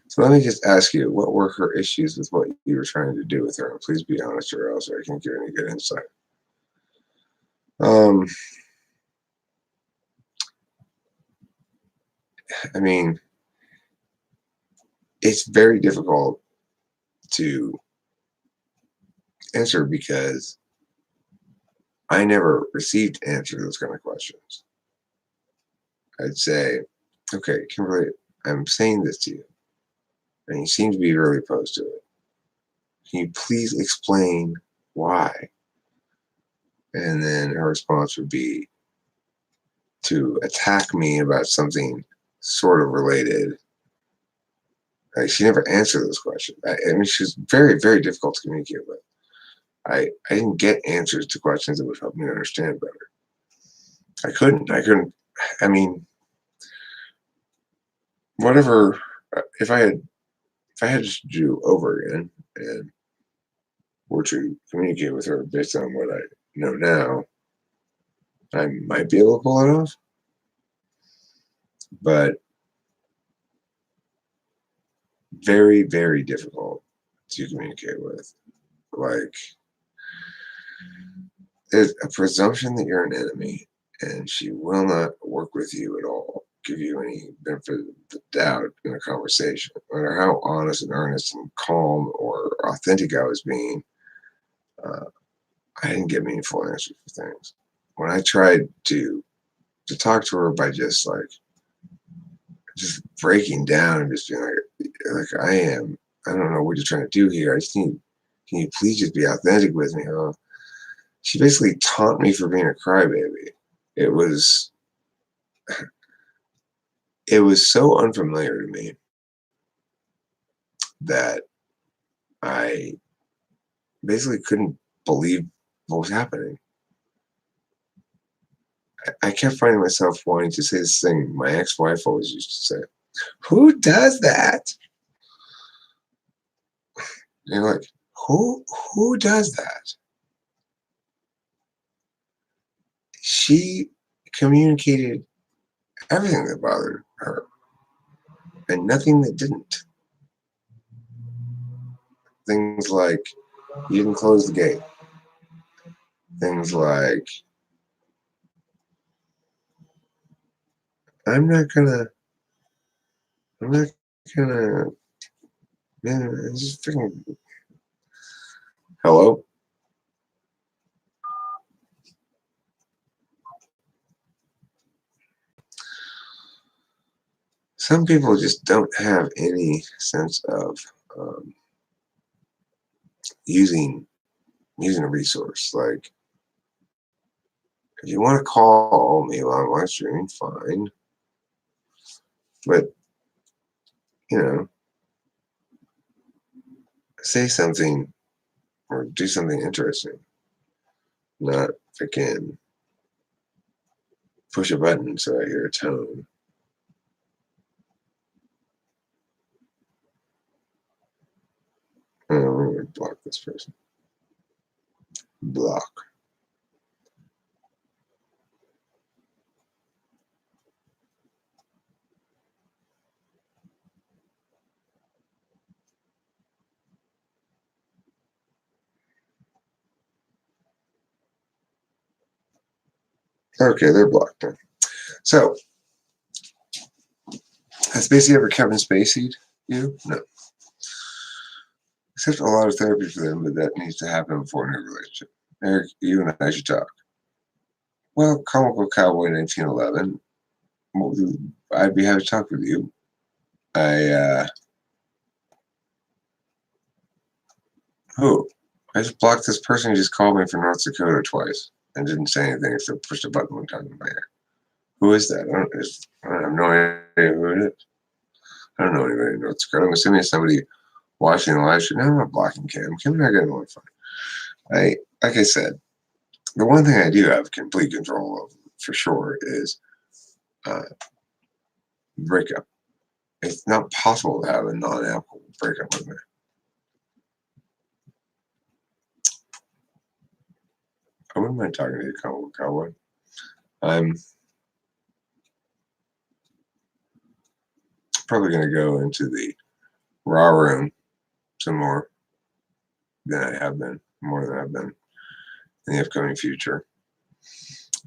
A: So let me just ask you, what were her issues with what you were trying to do with her? And please be honest, or else I can't give any good insight. I mean, it's very difficult to answer because I never received to answer those kind of questions. I'd say, okay, Kimberly, I'm saying this to you, and you seem to be really opposed to it. Can you please explain why? And then her response would be to attack me about something sort of related. Like she never answered those questions. I mean, she's very, very difficult to communicate with. I didn't get answers to questions that would help me understand better. I couldn't. I mean, whatever. If I had to do over again and were to communicate with her based on what I know now, I might be able to pull it off, but very, very difficult to communicate with. Like, there's a presumption that you're an enemy, and she will not work with you at all, give you any benefit of the doubt in a conversation. No matter how honest and earnest and calm or authentic I was being, uh, I didn't get meaningful answers for things. When I tried to talk to her by just breaking down and just being like I don't know what you're trying to do here. I just need, can you please just be authentic with me? Huh? She basically taunt me for being a crybaby. It was it was so unfamiliar to me that I basically couldn't believe what was happening. I kept finding myself wanting to say this thing my ex-wife always used to say, "Who does that?" And you're like, who does that? She communicated everything that bothered her and nothing that didn't. Things like you didn't close the gate. Things like I'm not gonna I'm not gonna man, it's just freaking hello. Some people just don't have any sense of um, using using a resource. Like if you want to call me while I'm live streaming, fine. But you know, say something or do something interesting. Not freaking push a button so I hear a tone. Oh, we're going to block this person. Block. Okay, they're blocked now. So, has Spacey ever Kevin Spacey'd you? No. Except a lot of therapy for them, but that needs to happen before a new relationship. Eric, you and I should talk. Well, Comic Book Cowboy 1911. I'd be happy to talk with you. Who? I just blocked this person who just called me from North Dakota twice and didn't say anything except push the button one time in my ear. Who is that? I have no idea who it is. I don't know anybody in North Dakota. I'm assuming it's somebody watching the live stream. No, I'm not blocking Cam. Cam and I get along fine. Like I said, the one thing I do have complete control of for sure is breakup. It's not possible to have a non-Apple breakup with me. I wouldn't mind talking to you, Cowboy. I'm probably going to go into the raw room some more than I have been, more than I've been in the upcoming future.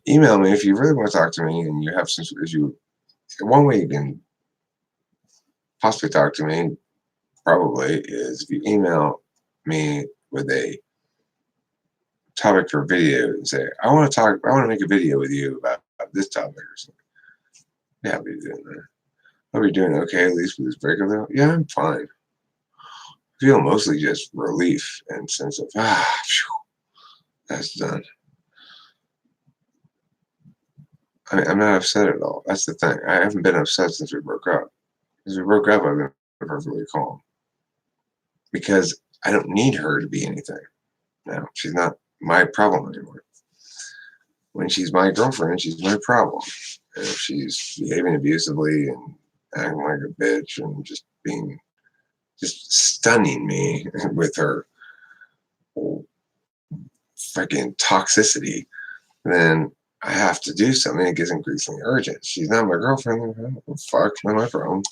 A: Email me if you really want to talk to me and you have some issue. One way you can possibly talk to me probably is if you email me with a topic for a video and say, I want to make a video with you about this topic or something. Yeah, I'll be doing that. I'll be doing okay, at least with this breakup though. Yeah, I'm fine. I feel mostly just relief and sense of, phew, that's done. I'm not upset at all. That's the thing. I haven't been upset since we broke up. Since we broke up, I've been perfectly calm. Because I don't need her to be anything. Now, she's not my problem anymore. When she's my girlfriend, she's my problem. And if she's behaving abusively and acting like a bitch and just stunning me with her freaking toxicity, then I have to do something. It gets increasingly urgent. She's not my girlfriend. Well, fuck, not my problem.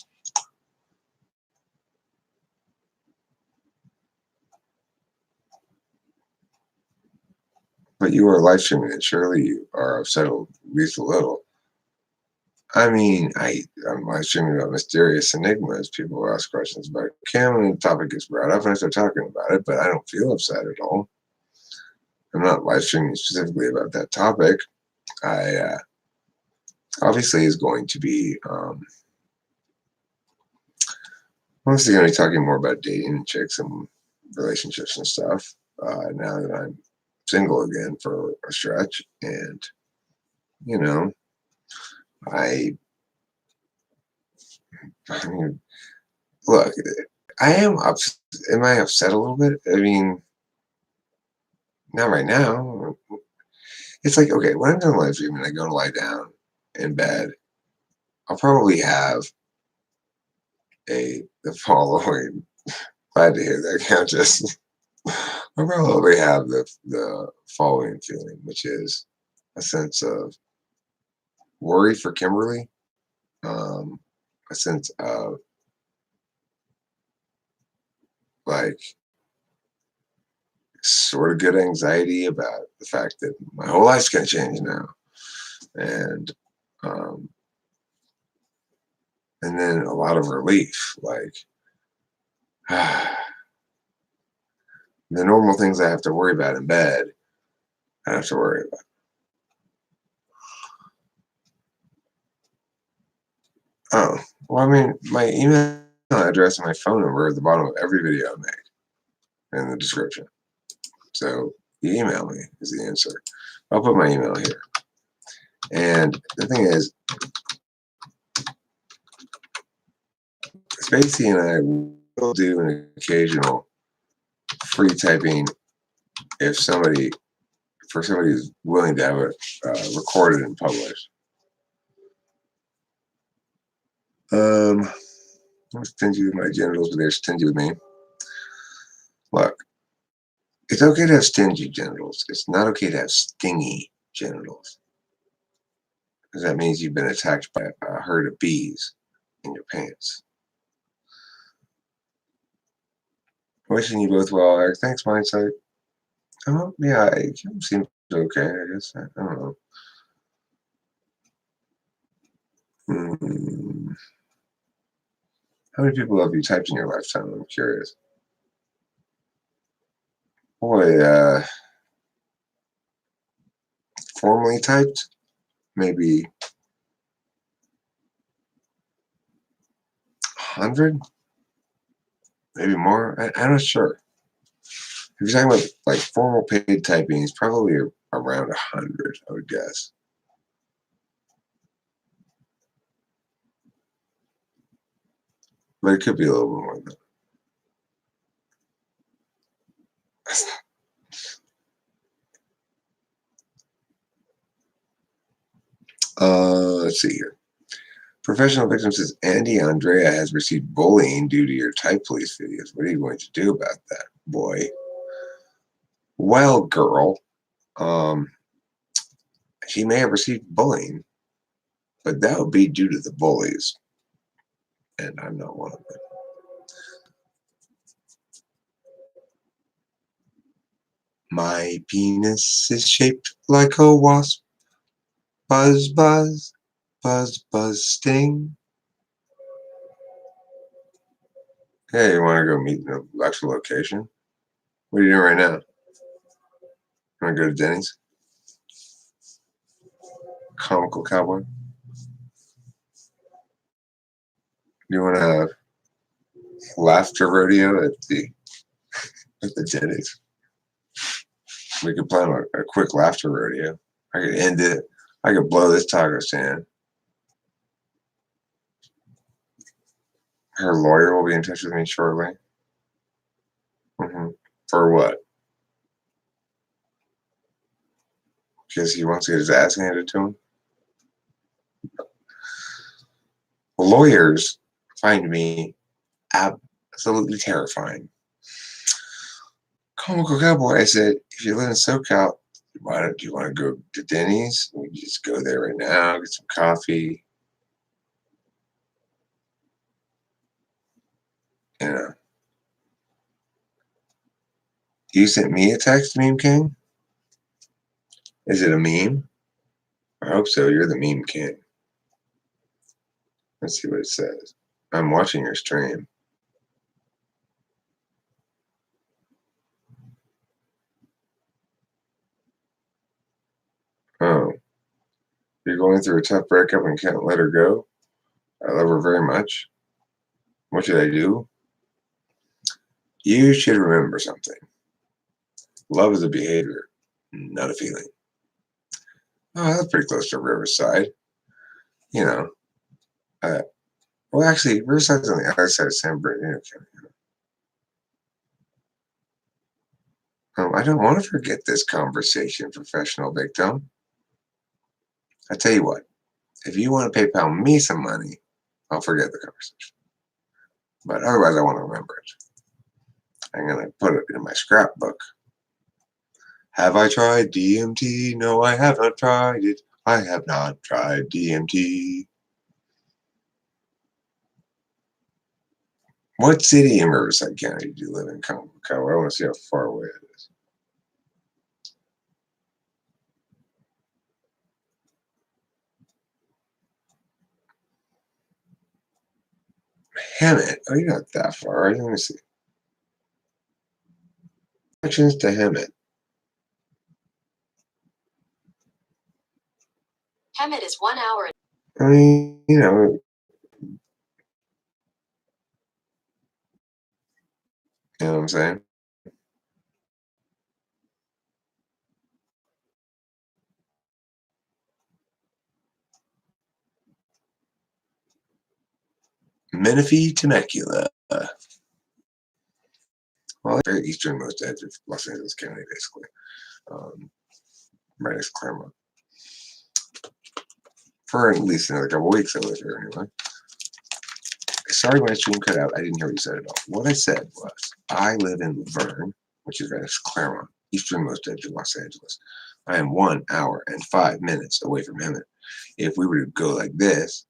A: But you are live streaming, and surely you are upset at least a little. I mean, I'm live streaming about mysterious enigmas. People ask questions about Kim, and the topic gets brought up, and I start talking about it, but I don't feel upset at all. I'm not live streaming specifically about that topic. I obviously is going to be mostly going to be talking more about dating and chicks and relationships and stuff. Now that I'm single again for a stretch, and you know, I mean, look, I am upset. Am I upset a little bit? I mean, not right now. It's like, okay, when I'm done live streaming, I go to lie down in bed. I'll probably have the following. Glad to hear that, Countess. I'll probably have the following feeling, which is a sense of worry for Kimberly, a sense of like sort of good anxiety about the fact that my whole life's gonna change now, and um, and then a lot of relief, like the normal things I have to worry about in bed, I don't have to worry about. Oh, well, I mean, my email address and my phone number are at the bottom of every video I make in the description. So you email me is the answer. I'll put my email here. And the thing is, Spacey and I will do an occasional free typing if somebody who's willing to have it recorded and published. I'm stingy with my genitals, but they're stingy with me. Look, it's okay to have stingy genitals. It's not okay to have stingy genitals. Because that means you've been attacked by a herd of bees in your pants. Wishing you both well, Eric. Thanks, Mindsight. Oh, yeah, it seems okay, I guess. I don't know. How many people have you typed in your lifetime? I'm curious. Boy, formally typed, maybe 100, maybe more. I'm not sure. If you're talking about like formal paid typing, it's probably around 100, I would guess. But it could be a little bit more than that. Let's see here. Professional victim says Andy Andrea has received bullying due to your type police videos. What are you going to do about that, boy? Well, girl, she may have received bullying, but that would be due to the bullies, and I'm not one of them. My penis is shaped like a wasp. Buzz, buzz, buzz, buzz, sting. Hey, you want to go meet in the actual location? What are you doing right now? Want to go to Denny's? Comical Cowboy? You want to have laughter rodeo at the Denny's? We could plan a quick laughter rodeo. I could end it. I could blow this taco stand. Her lawyer will be in touch with me shortly. For what? Because he wants to get his ass handed to him? Lawyers find me absolutely terrifying. Comical Cowboy, I said, if you live in SoCal, Do you want to go to Denny's? We can just go there right now, get some coffee. You know. You sent me a text, Meme King? Is it a meme? I hope so. You're the Meme King. Let's see what it says. I'm watching your stream. Oh. You're going through a tough breakup and can't let her go? I love her very much. What should I do? You should remember something. Love is a behavior, not a feeling. Oh, that's pretty close to Riverside. You know. Well, actually, Riverside's on the other side of San Bernardino County. I don't want to forget this conversation, professional victim. I tell you what, if you want to PayPal me some money, I'll forget the conversation. But otherwise, I want to remember it. I'm going to put it in my scrapbook. Have I tried DMT? No, I have not tried it. I have not tried DMT. What city in Riverside County do you live in? I want to see how far away it is. Hemet. Oh, you're not that far. Let me see. Directions to Hemet.
B: Hemet is 1 hour.
A: I mean, you know what I'm saying? Menifee, Temecula. Well, very easternmost edge of Los Angeles County, basically. Right next to Claremont. For at least another couple weeks, I live here anyway. Sorry, my stream cut out. I didn't hear what you said at all. What I said was, I live in Laverne, which is right next to Claremont, easternmost edge of Los Angeles. I am 1 hour and 5 minutes away from Hemet. If we were to go like this,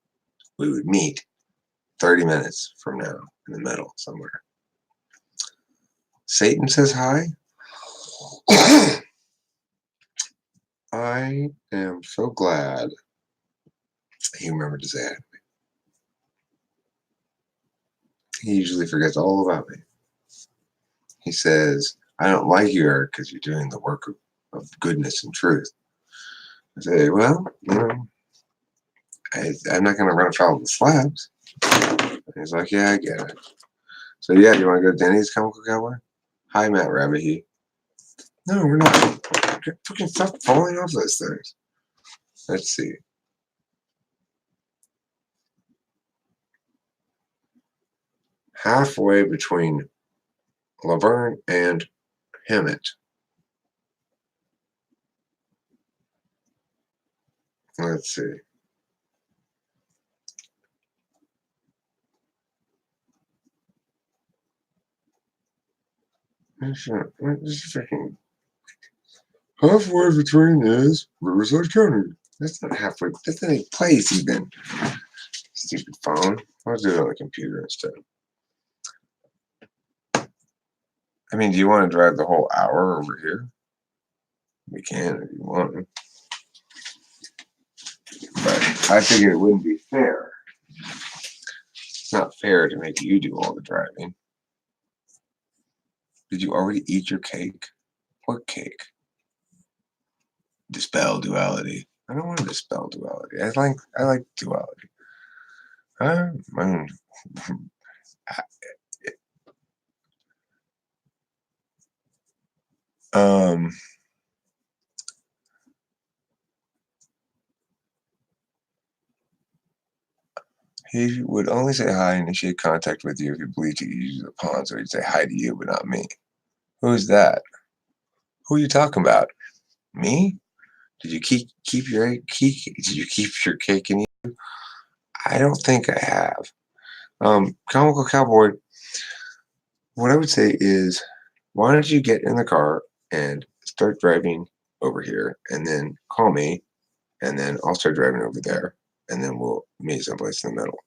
A: we would meet 30 minutes from now in the middle somewhere. Satan says hi. I am so glad he remembered to say hi to me. He usually forgets all about me. He says, I don't like you, Eric, because you're doing the work of goodness and truth. I say, well, you know, I'm not going to run afoul of the slabs. And he's like, yeah, I get it. So, yeah, do you want to go to Denny's, Comical Cowboy? Hi, Matt Rabahy. No, we're not. Freaking stop falling off those things. Let's see. Halfway between Laverne and Hemet. Let's see. Freaking halfway between is Riverside County. That's not halfway. That's not a place even. Stupid phone. I'll do it on the computer instead. I mean, do you want to drive the whole hour over here? We can if you want. But I figured it wouldn't be fair. It's not fair to make you do all the driving. Did you already eat your cake? What cake? Dispel duality. I don't want to dispel duality. I like duality. I mean, he would only say hi and initiate contact with you if he believed he could use the pawn, so he'd say hi to you, but not me. Who's that? Who are you talking about? Me? Did you keep your cake? Did you keep your cake in you? I don't think I have. Comical Cowboy. What I would say is, why don't you get in the car and start driving over here, and then call me, and then I'll start driving over there, and then we'll meet someplace in the middle.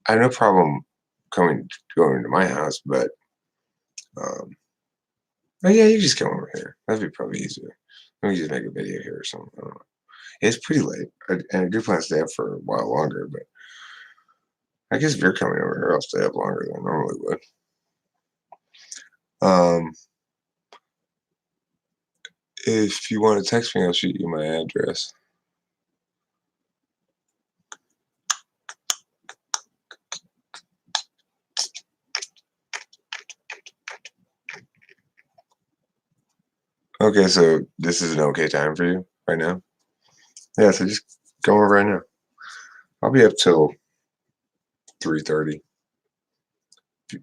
A: I have no problem going to my house, but yeah, you just come over here. That'd be probably easier. Let me just make a video here or something. I don't know. It's pretty late, and I do plan to stay up for a while longer, but I guess if you're coming over here, I'll stay up longer than I normally would. If you want to text me, I'll shoot you my address. Okay, so this is an okay time for you right now? Yeah, so just go over right now. I'll be up till 3:30.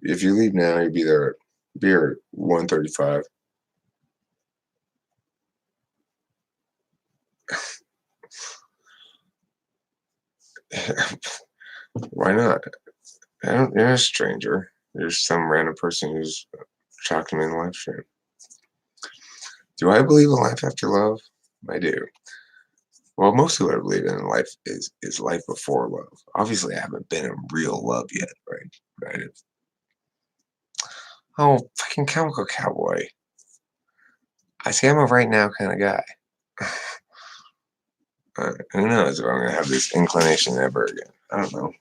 A: If you leave now, you'll be here at 1:35. Why not? You're a stranger. You're some random person who's talking to me in the live stream. Do I believe in life after love? I do. Well, mostly what I believe in life is life before love. Obviously, I haven't been in real love yet, right? Right? Oh, fucking chemical cowboy. I see I'm a right now kind of guy. Who knows if I'm going to have this inclination ever again? I don't know.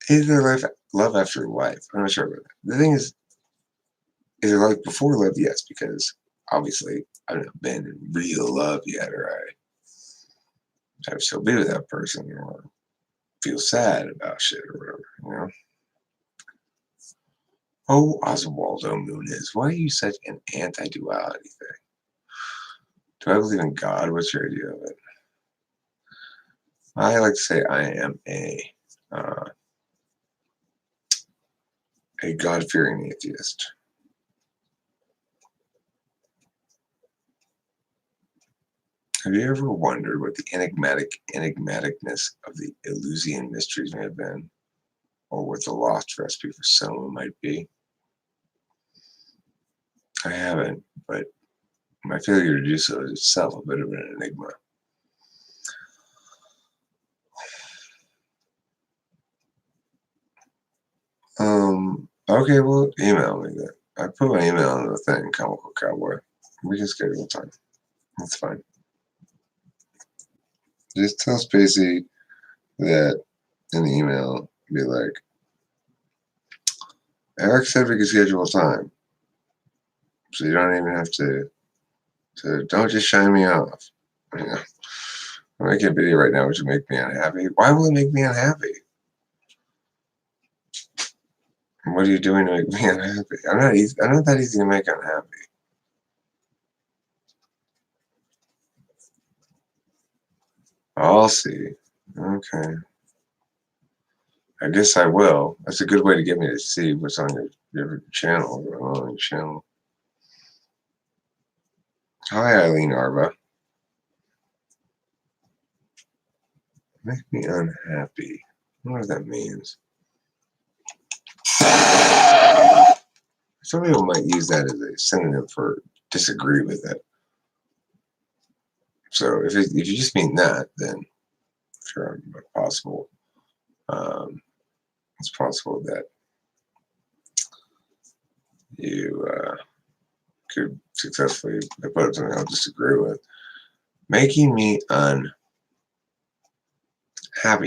A: Is there love after life? I'm not sure about that. The thing is there life before love? Yes, because obviously I've not been in real love yet, or I still be with that person, or feel sad about shit, or whatever, you know? Oh, Oswaldo Muniz, why are you such an anti-duality thing? Do I believe in God? What's your idea of it? I like to say I am a God-fearing atheist. Have you ever wondered what the enigmaticness of the Eleusinian mysteries may have been, or what the lost recipe for cinema might be? I haven't, but my failure to do so is itself a bit of an enigma. Okay, well, email me then. I put my email in the thing, Chemical Cowboy. We can schedule time. That's fine. Just tell Spacey that in the email, be like, Eric said we could schedule time. So you don't even have to don't just shine me off. You know, I'm making a video right now which will make me unhappy. Why will it make me unhappy? What are you doing to make me unhappy? I'm not that easy to make unhappy. I'll see. Okay. I guess I will. That's a good way to get me to see what's on your channel. On your channel. Hi, Eileen Arba. Make me unhappy. I wonder what that means. Some people might use that as a synonym for disagree with it. So if you just mean that, then sure, possible. It's possible that you could successfully put up something I'll disagree with. Making me unhappy,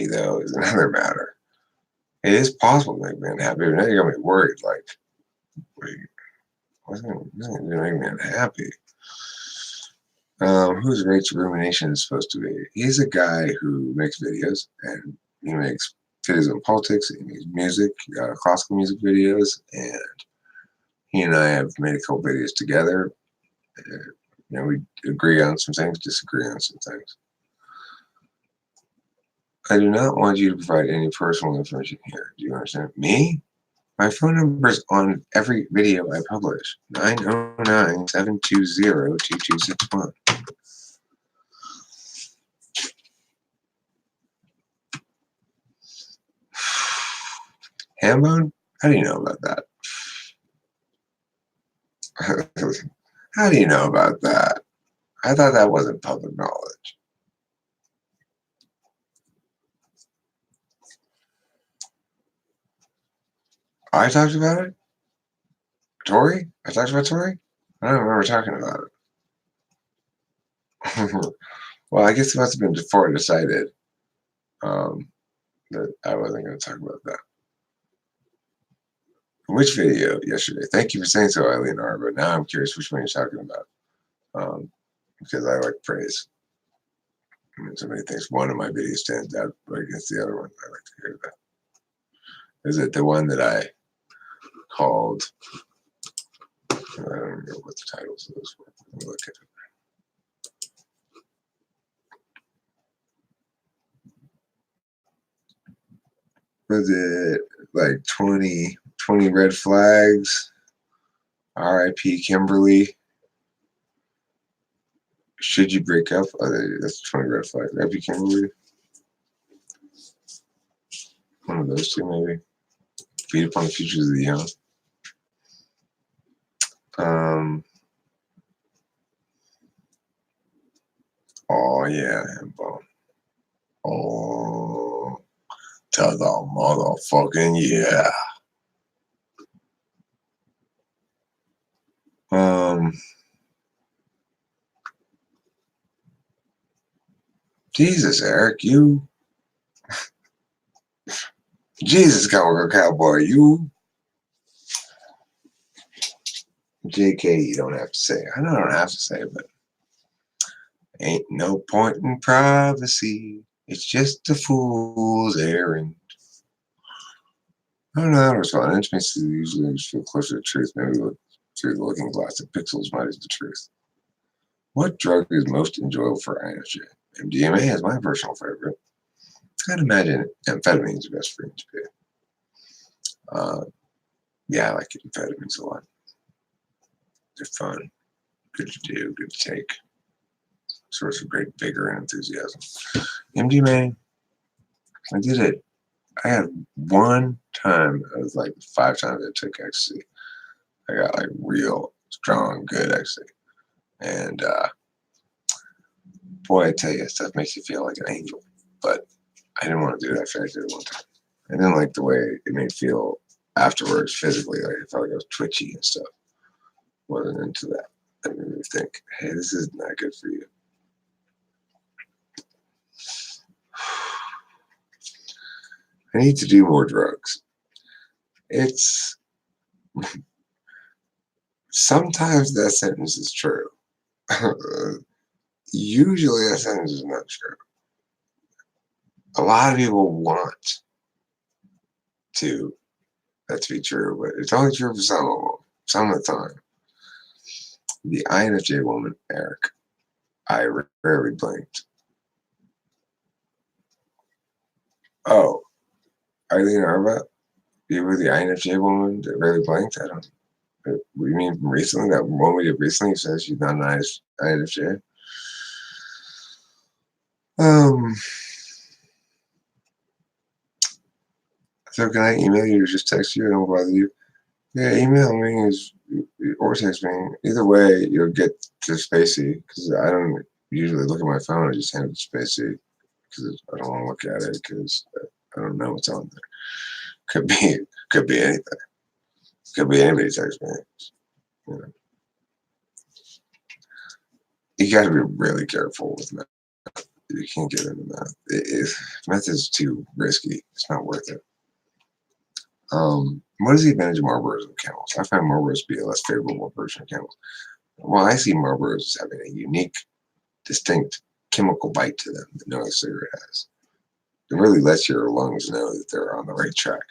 A: though, is another matter. It is possible to make me unhappy, but now you got me worried. Like, wait, what's going to make me unhappy? Who's Rachel Rumination is supposed to be? He's a guy who makes videos, and he makes videos on politics, he makes music, classical music videos, and he and I have made a couple videos together. We agree on some things, disagree on some things. I do not want you to provide any personal information here. Do you understand? Me? My phone number is on every video I publish. 909-720-2261. Hambone? How do you know about that? How do you know about that? I thought that wasn't public knowledge. I talked about it? Tori? I talked about Tori? I don't remember talking about it. Well, I guess it must have been before I decided that I wasn't going to talk about that. Which video yesterday? Thank you for saying so, Eileen R. But now I'm curious which one you're talking about. Because I like praise. I mean, so many things. One of my videos stands out against the other one. I like to hear that. Is it the one that I called? I don't remember what the titles of those were. Let me look at it. Was it like 20 red flags? R.I.P. Kimberly. Should you break up? That's 20 red flags. R.I.P. Kimberly. One of those two, maybe. Feed upon the futures of the young. Oh yeah, Himbo. Oh, to the motherfucking yeah. Jesus, Eric, you. Jesus, cowboy, you. JK, you don't have to say. I know I don't have to say, but ain't no point in privacy. It's just a fool's errand. I don't know how to respond. Intimacy usually just feel closer to the truth. Maybe look through the looking glass. The pixels might is the truth. What drug is most enjoyable for INFJ? MDMA is my personal favorite. I'd imagine amphetamines are best for NFJ. Yeah, I like amphetamines a lot. They're fun, good to do, good to take. Source of great vigor and enthusiasm. MDMA, I did it. I had one time, it was like 5 times I took ecstasy. I got like real strong, good ecstasy. And boy, I tell you, stuff makes you feel like an angel. But I didn't want to do that after I did it one time. I didn't like the way it made me feel afterwards physically. Like I felt like I was twitchy and stuff. Wasn't into that. That made me think, hey, this is not good for you. I need to do more drugs. It's sometimes that sentence is true. Usually that sentence is not true. A lot of people want that to be true, but it's only true for some of them, some of the time. The INFJ woman, Eric, I rarely blinked. Oh, Eileen Arba, you were the INFJ woman that rarely blinked? I don't. What do you mean recently? That one we did recently says she's not an INFJ. So can I email you or just text you? I don't bother you. Yeah, email me or text me. Either way, you'll get to Spacey because I don't usually look at my phone. I just hand it to Spacey because I don't want to look at it because I don't know what's on there. Could be anything. Could be anybody text me. You know. You got to be really careful with meth. You can't get into meth. Meth is too risky. It's not worth it. What is the advantage of Marlboros and Camels? I find Marlboros to be a less favorable version of Camels. Well, I see Marlboros as having a unique, distinct chemical bite to them that no other cigarette has. It really lets your lungs know that they're on the right track.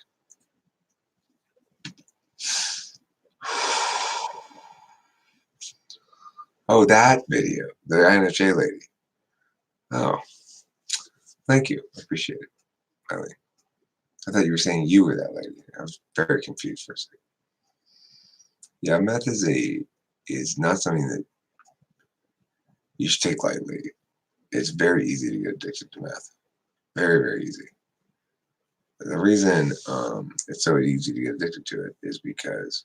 A: Oh, that video, the INFJ lady. Oh, thank you. I appreciate it, Eileen. I thought you were saying you were that lady. I was very confused for a second. Yeah, meth is not something that you should take lightly. It's very easy to get addicted to meth. Very, very easy. The reason it's so easy to get addicted to it is because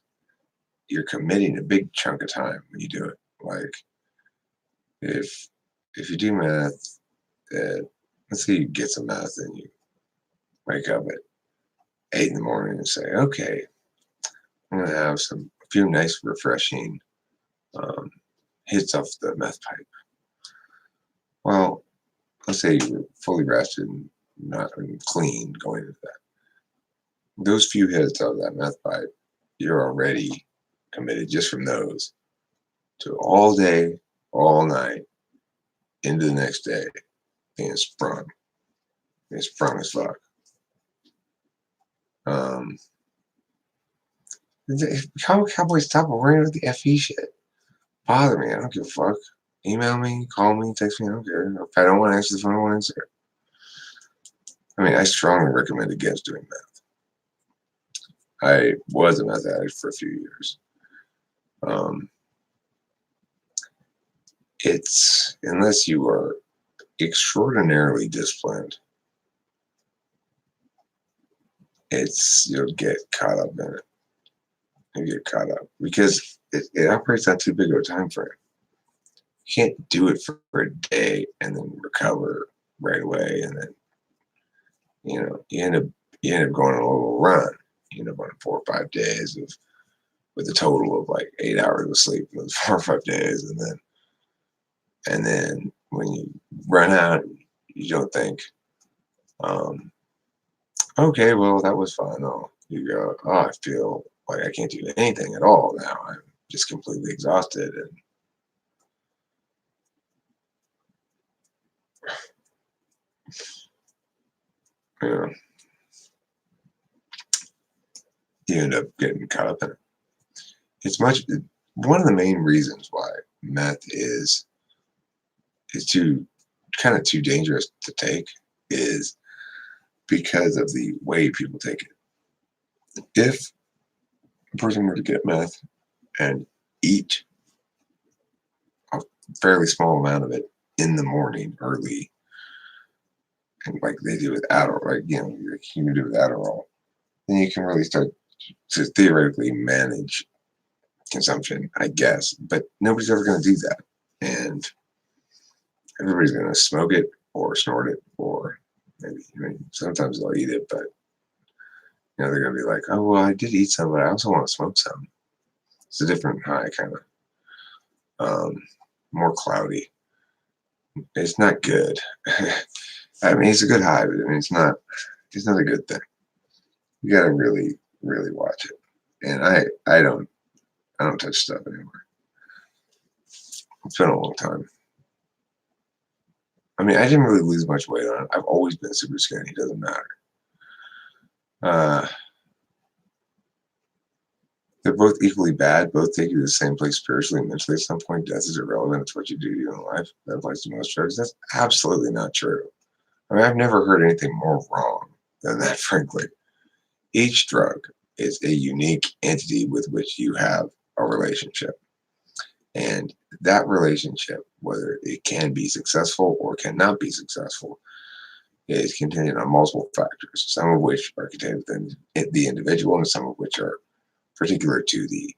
A: you're committing a big chunk of time when you do it. Like if you do math at, let's say you get some math and you wake up at 8 in the morning and say, okay, I'm gonna have a few nice refreshing hits off the meth pipe. Well, let's say you're fully rested and not clean going into that. Those few hits of that meth pipe, you're already committed just from those to all day, all night, into the next day, being sprung. Being sprung as fuck. Cowboys stop worrying about the FE shit. Bother me. I don't give a fuck. Email me, call me, text me. I don't care. If I don't want to answer the phone, I don't want to answer it. I mean, I strongly recommend against doing math. I was a math addict for a few years. It's, unless you are extraordinarily disciplined, you'll get caught up in it. You get caught up because it operates on too big of a time frame. You can't do it for a day and then recover right away, and then you end up going on a little run. You end up on 4 or 5 days with a total of like 8 hours of sleep in those 4 or 5 days, and then when you run out, you don't think, okay, well that was fun. Oh, you go, oh, I feel like I can't do anything at all now. I'm just completely exhausted, and you end up getting caught up in it. It's one of the main reasons why meth is too dangerous to take is because of the way people take it. If a person were to get meth and eat a fairly small amount of it in the morning early, and like they do with Adderall, like you can do with Adderall, then you can really start to theoretically manage consumption, I guess. But nobody's ever going to do that, and everybody's going to smoke it or snort it, or maybe sometimes they'll eat it, but they're going to be like, oh well, I did eat some, but I also want to smoke some. It's a different high, kind of more cloudy. It's not good. I mean, it's a good high, but I mean, it's not a good thing. You got to really, really watch it. And I don't touch stuff anymore. It's been a long time. I mean, I didn't really lose much weight on it. I've always been super skinny. It doesn't matter. They're both equally bad. Both take you to the same place spiritually and mentally. At some point, death is irrelevant. It's what you do in life. That applies to most drugs. That's absolutely not true. I mean, I've never heard anything more wrong than that, frankly. Each drug is a unique entity with which you have a relationship. And that relationship, whether it can be successful or cannot be successful, is contingent on multiple factors, some of which are contained within the individual and some of which are particular to the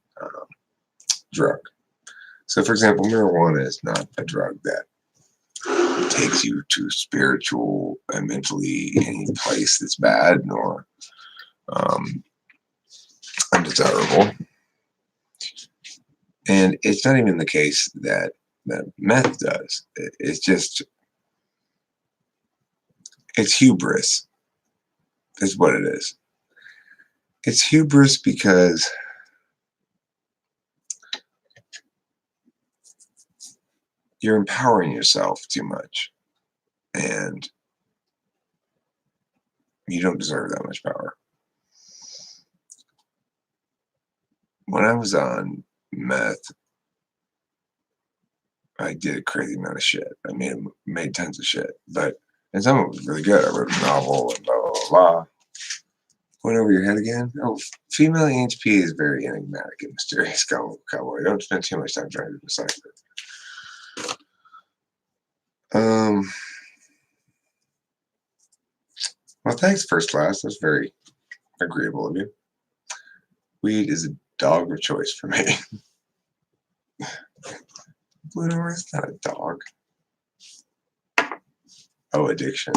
A: drug. So, for example, marijuana is not a drug that takes you to spiritual and mentally any place that's bad nor undesirable. And it's not even the case that meth does. It's hubris, is what it is. It's hubris because you're empowering yourself too much, and you don't deserve that much power. When I was on meth, I did a crazy amount of shit. I made tons of shit, and some of it was really good. I wrote a novel and blah, blah, blah, blah. Went over your head again? Oh, female EHP is very enigmatic and mysterious, cowboy. Don't spend too much time trying to decipher it. Well, thanks, First Class. That's very agreeable of you. Weed is dog of choice for me. Blue is not a dog. Oh, addiction.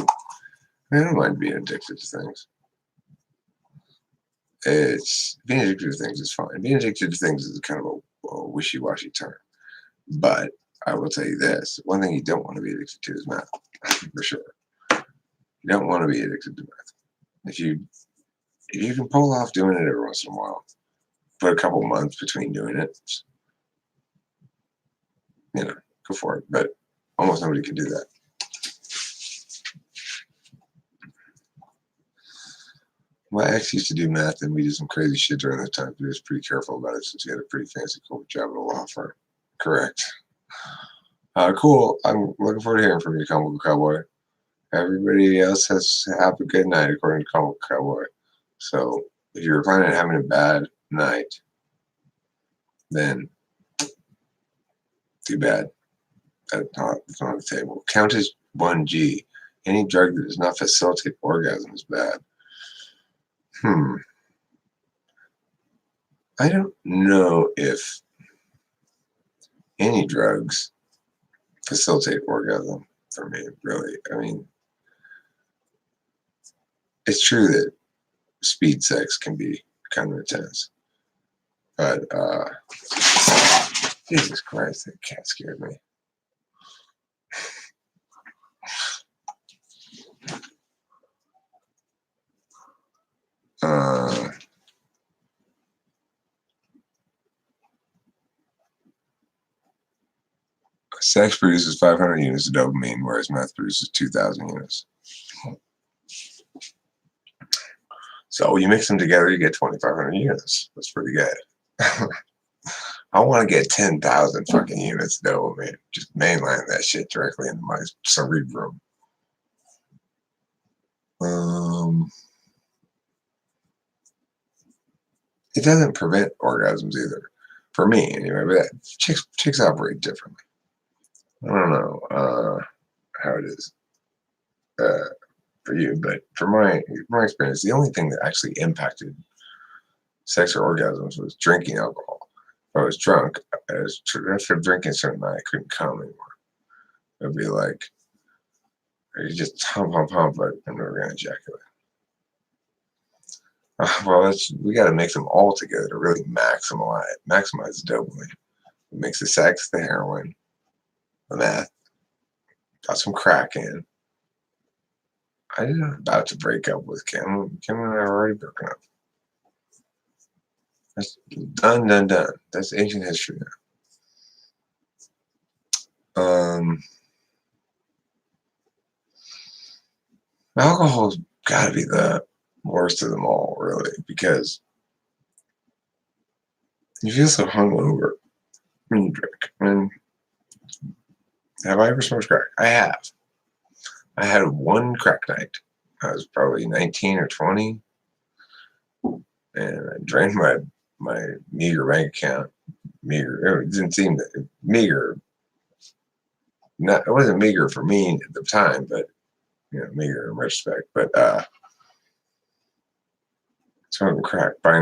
A: I don't mind being addicted to things. It's being addicted to things is fine. Being addicted to things is kind of a wishy-washy term. But I will tell you this: one thing you don't want to be addicted to is math, for sure. You don't want to be addicted to math. If you can pull off doing it every once in a while, put a couple months between doing it, go for it. But almost nobody can do that. My ex used to do math, and we did some crazy shit during that time. He was pretty careful about it since he had a pretty fancy corporate job at a law firm. Correct. Cool. I'm looking forward to hearing from you, Comic Book Cowboy. Everybody else have a good night, according to Comic Book Cowboy. So if you're planning on having a bad night, then too bad. That's not on the table. Count as 1G. Any drug that does not facilitate orgasm is bad. I don't know if any drugs facilitate orgasm for me, really. I mean, it's true that speed sex can be kind of intense. But, Jesus Christ, that cat scared me. Sex produces 500 units of dopamine, whereas meth produces 2,000 units. So you mix them together, you get 2,500 units. That's pretty good. I want to get 10,000 fucking units of dopamine. Just mainline that shit directly into my cerebrum. It doesn't prevent orgasms either, for me anyway. But chicks operate differently. I don't know how it is for you, but from my experience, the only thing that actually impacted sex or orgasms was drinking alcohol. If I was drunk, after drinking a certain night, I couldn't come anymore. It'd be like, you just hump, but I'm never going to ejaculate. Well, we got to mix them all together to really maximize the dopamine. It makes the sex, the heroin, the meth, got some crack in. I'm about to break up with Kim. Kim and I are already broken up. That's done. That's ancient history now. Alcohol's got to be the worst of them all, really, because you feel so hungover when you drink. And have I ever smoked crack? I have. I had one crack night. I was probably 19 or 20, and I drained my meager bank account. Meager. It didn't seem that meager. It wasn't meager for me at the time, but meager in retrospect. But buying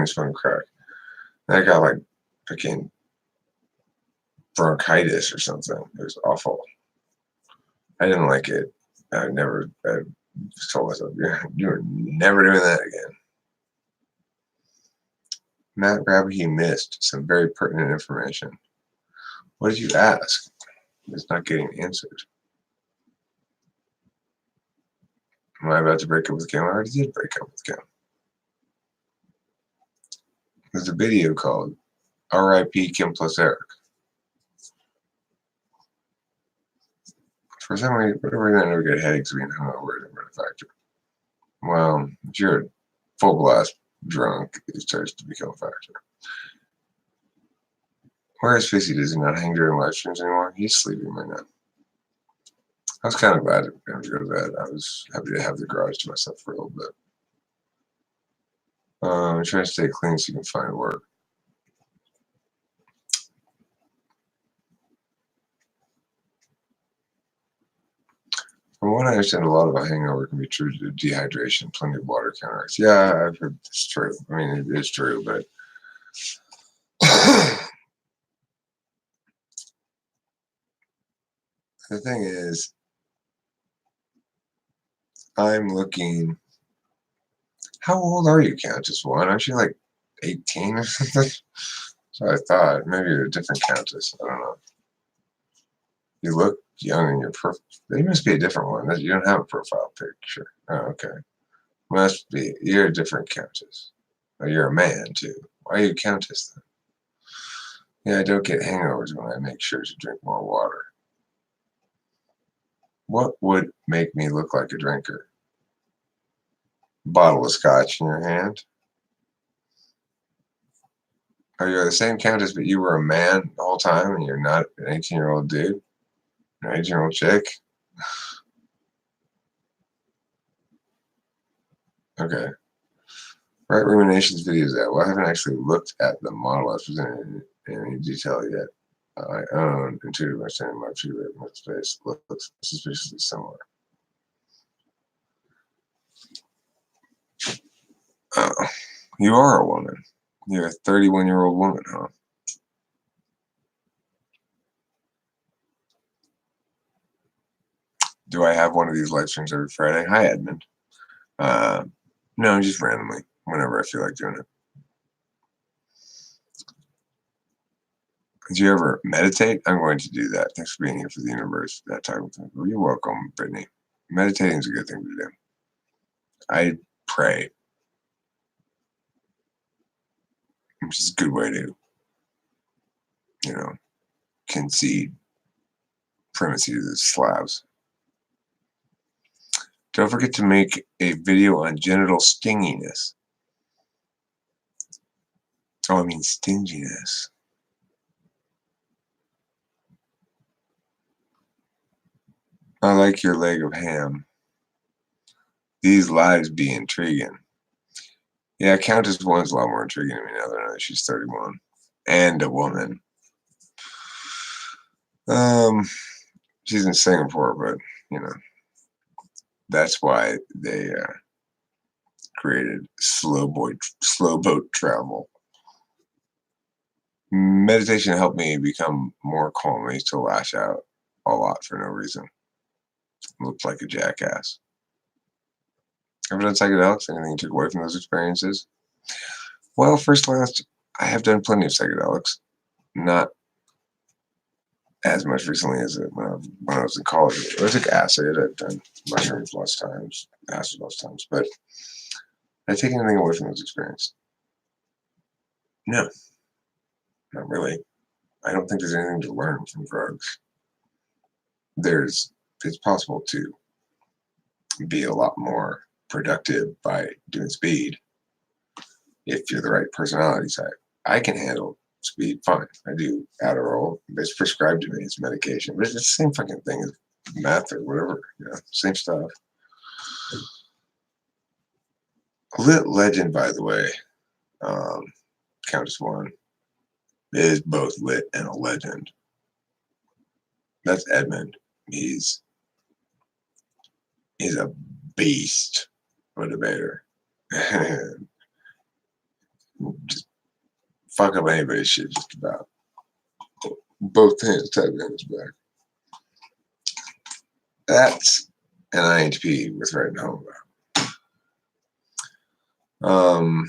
A: smoking crack. And I got like freaking bronchitis or something. It was awful. I didn't like it. I told myself, you're never doing that again. Matt Rabbit, he missed some very pertinent information. What did you ask? It's not getting answered. Am I about to break up with Kim? I already did break up with Kim. There's a video called R.I.P. Kim plus Eric. For some reason, whatever, I never get headaches being hungover at a factor. Well, if you're full blast drunk, it starts to become a factor. Whereas Fizzy does not hang during live streams anymore. He's sleeping right now. I was kind of glad to go to bed. I was happy to have the garage to myself for a little bit. I'm trying to stay clean so you can find work. From what I understand, a lot of a hangover can be true to dehydration. Plenty of water counteracts. Yeah, I've heard it's true. I mean, it is true, but the thing is, I'm looking. How old are you, Countess One? Aren't you like 18 or something? So I thought maybe you're a different Countess. I don't know. You look young in your profile. There must be a different one. You don't have a profile picture. Oh, okay. Must be. You're a different Countess. Oh, you're a man too. Why are you Countess then? Yeah, I don't get hangovers when I make sure to drink more water. What would make me look like a drinker? Bottle of scotch in your hand? Are you the same Countess, but you were a man the whole time and you're not an 18-year-old dude? An 18-year-old chick? Okay. Right Ruminations videos at. Well, I haven't actually looked at the model as presented in any detail yet. I own intuitive understanding my figure in space looks suspiciously similar. Oh, you are a woman. You're a 31-year-old woman, huh? Do I have one of these live streams every Friday? Hi, Edmund. No, just randomly, whenever I feel like doing it. Did you ever meditate? I'm going to do that. Thanks for being here for the universe. That type of thing. You're welcome, Brittany. Meditating is a good thing to do. I pray, which is a good way to, concede primacy to the Slavs. Don't forget to make a video on genital stinginess. Oh, I mean stinginess. I like your leg of ham. These lives be intriguing. Yeah, Countess One's a lot more intriguing to me now that I know she's 31 and a woman. She's in Singapore, but that's why they created slow boat travel. Meditation helped me become more calm. I used to lash out a lot for no reason. Looked like a jackass. Ever done psychedelics? Anything you took away from those experiences? Well, first last, I have done plenty of psychedelics. Not as much recently as when I was in college. I took acid. I've done mushrooms lots of times, acid lots of times. But I take anything away from those experiences? No, not really. I don't think there's anything to learn from drugs. It's possible to be a lot more productive by doing speed if you're the right personality type. I can handle speed fine. I do Adderall. It's prescribed to me. It's medication, but it's the same fucking thing as meth or whatever. Same stuff. Lit legend, by the way. Countess One is both lit and a legend. That's Edmund. He's a beast of a debater. Just fuck up anybody's shit just about. Both hands tied behind his back. That's an IHP with writing home about.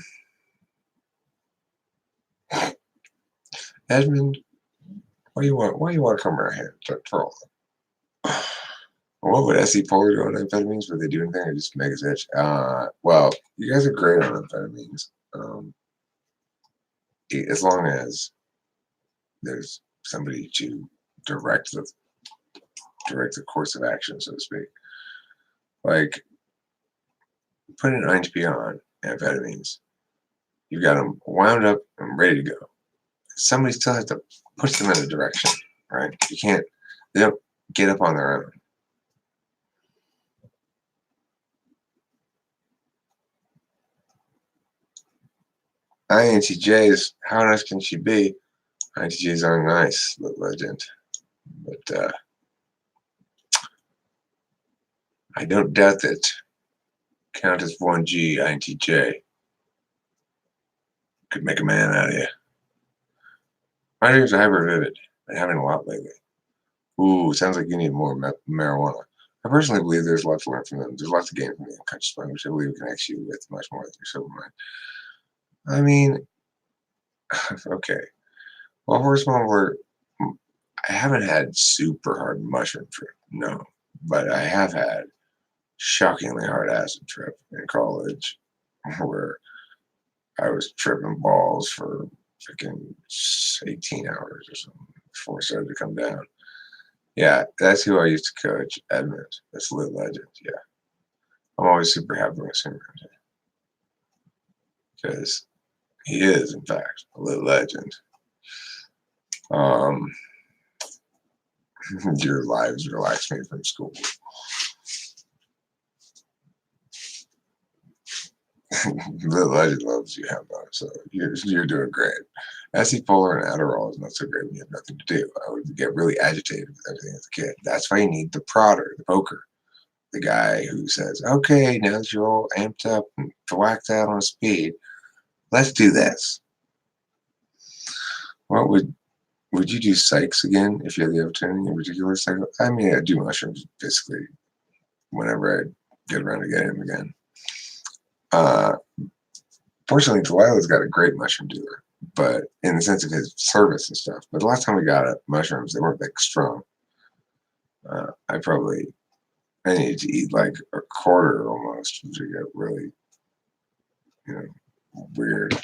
A: Edmund, why you want to come around here to troll? What would SC Polar do on amphetamines? Would they do anything or just make us itch? Well, you guys are great on amphetamines. As long as there's somebody to direct the course of action, so to speak. Like putting an IHP on amphetamines, you've got them wound up and ready to go. Somebody still has to push them in a direction, right? They don't get up on their own. INTJs, how nice can she be? INTJs are nice, legend. But I don't doubt that Countess 1G INTJ could make a man out of you. My dreams are hyper vivid. I'm having a lot lately. Ooh, sounds like you need more marijuana. I personally believe there's a lot to learn from them. There's a lot to gain from the unconscious mind, which I believe connects you with much more than your sober mind. I mean, okay. Well, first of all, I haven't had super hard mushroom trip, no, but I have had shockingly hard acid trip in college, where I was tripping balls for freaking 18 hours or something before it started to come down. Yeah, that's who I used to coach. Edmund, that's Lit Legend. Yeah, I'm always super happy when I see him because he is, in fact, a Lit Legend. Um, your lives relax me from school. The legend loves you, have not, so you're doing great. SC Polar and Adderall is not so great when you have nothing to do. I would get really agitated with everything as a kid. That's why you need the prodder, the poker, the guy who says, "Okay, now that you're all amped up and whacked out on speed, let's do this." What would you do psychs again if you had the opportunity in particular? Psych? I mean, I do mushrooms basically whenever I get around to getting them again. Fortunately, Delilah's got a great mushroom dealer, but in the sense of his service and stuff. But the last time we got mushrooms, they weren't that strong. I needed to eat like a quarter almost to get really, you know, weird.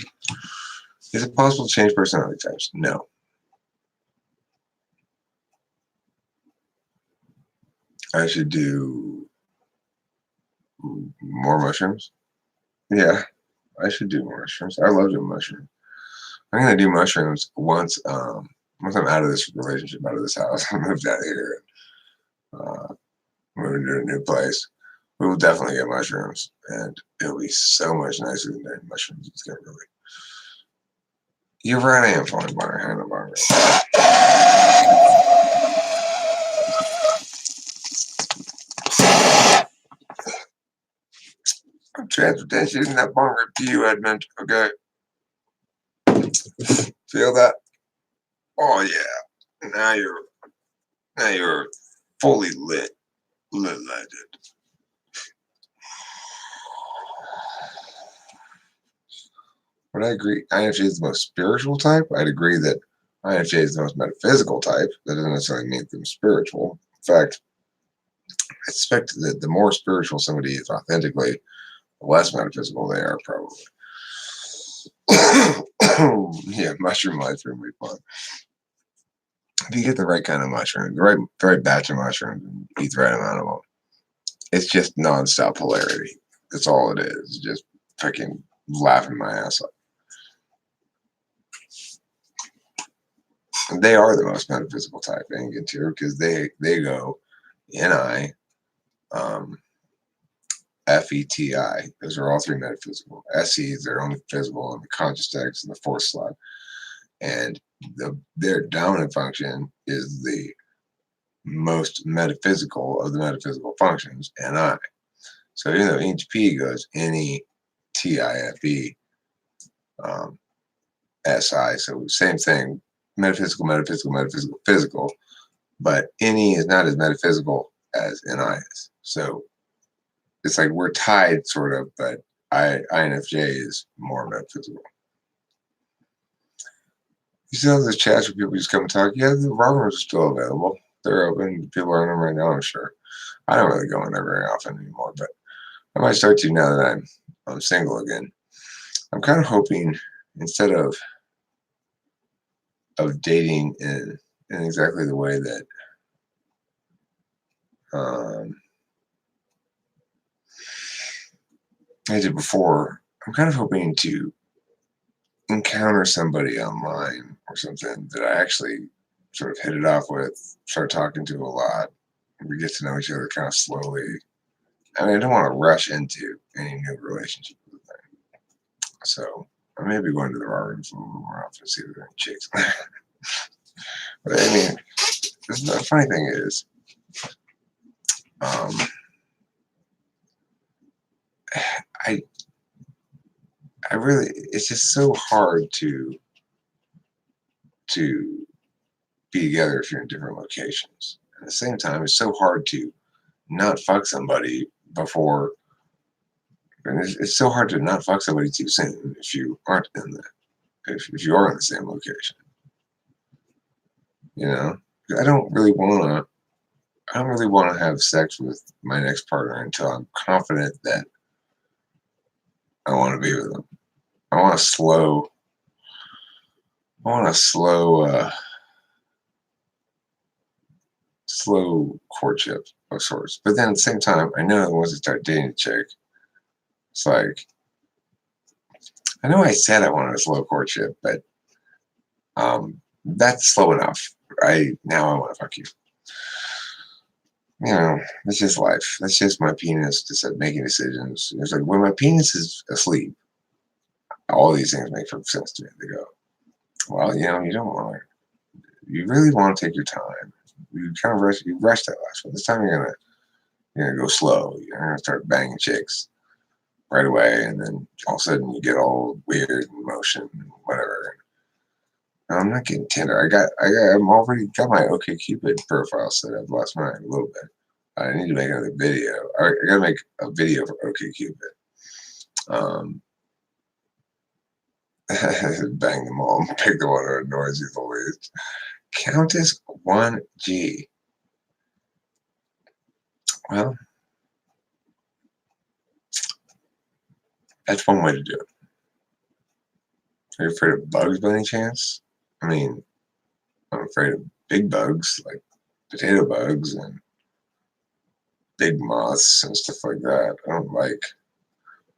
A: Is it possible to change personality types? No. I should do more mushrooms. Yeah, I should do more mushrooms. I love doing mushrooms. I'm gonna do mushrooms once I'm out of this relationship, out of this house. I moved out of here. Uh, Moving to a new place. We will definitely get mushrooms, and it'll be so much nicer than getting mushrooms. It's gonna really. You're right. I am falling behind on bar. I'm transportation using that bong rip to you, Edmund. Okay. Feel that? Oh yeah. Now you're fully lit legend. But I agree. INFJ is the most spiritual type. I'd agree that INFJ is the most metaphysical type. That doesn't necessarily make them spiritual. In fact, I suspect that the more spiritual somebody is authentically, the less metaphysical they are, probably. Yeah, mushroom life's really fun. If you get the right kind of mushroom, the right batch of mushrooms, and eat the right amount of them, it's just nonstop hilarity. That's all it is. It's just freaking laughing my ass off. They are the most metaphysical type I can get to because they go NI, FETI. Those are all three metaphysical. SE is their own physical and the conscious text and the fourth slot. And their dominant function is the most metaphysical of the metaphysical functions, NI. So even though each P goes NE, TIFE, SI, so same thing, metaphysical, metaphysical, metaphysical, physical, but NE is not as metaphysical as NI is. So it's like we're tied sort of, but INFJ is more metaphysical. You still have those chats where people just come and talk. Yeah, the wrong rooms are still available. They're open. People are in them right now, I'm sure. I don't really go in there very often anymore, but I might start to now that I'm single again. I'm kind of hoping instead of dating in exactly the way that I did before, I'm kind of hoping to encounter somebody online or something that I actually sort of hit it off with, start talking to a lot, and we get to know each other kind of slowly. I mean, I don't want to rush into any new relationship with them. So I may be going to the raw rooms a little more often to see if there are any chicks. But I mean, the funny thing is, I really, it's just so hard to be together if you're in different locations. At the same time, it's so hard to not fuck somebody before, and it's so hard to not fuck somebody too soon if you aren't in the if you are in the same location. You know, I don't really want to. I don't really want to have sex with my next partner until I'm confident that I want to be with them. I want a slow. I want a slow courtship of sorts. But then at the same time, I know that once I start dating a chick, it's like I know I said I wanted a slow courtship, but that's slow enough. Now I want to fuck you. You know, it's just life. That's just my penis just making decisions. It's like when my penis is asleep, all these things make perfect sense to me. They go, well, you know, you don't want to. You really want to take your time. You kind of rush. You rush that last one. This time you're gonna go slow. You're gonna start banging chicks right away, and then all of a sudden you get all weird and motion and whatever. No, I'm not getting Tinder. I'm already got my OkCupid profile set up last night a little bit. I need to make another video. I gotta make a video for OkCupid. Bang them all. Pick the one that annoys you the least. Countess 1G. Well, that's one way to do it. Are you afraid of bugs by any chance? I mean, I'm afraid of big bugs like potato bugs and big moths and stuff like that. I don't like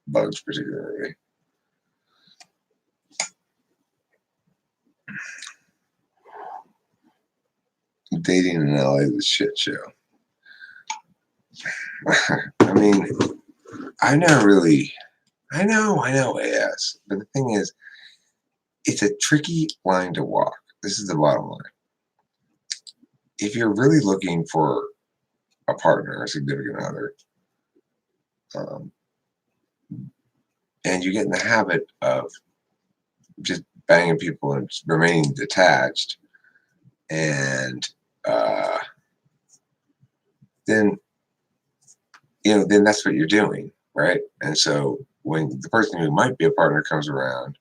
A: bugs particularly. Dating in LA is a shit show. I mean, I know AS, but the thing is, it's a tricky line to walk. This is the bottom line. If you're really looking for a partner, a significant other, and you get in the habit of just banging people and remaining detached, and then that's what you're doing, right? And so when the person who might be a partner comes around,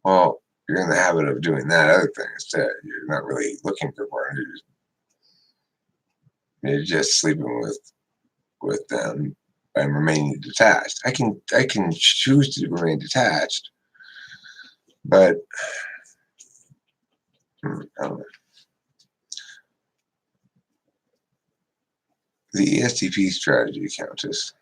A: well, you're in the habit of doing that other thing instead. You're not really looking for a partner. You're just sleeping with them and remaining detached. I can choose to remain detached, but I don't know. The ESTP strategy, Countess.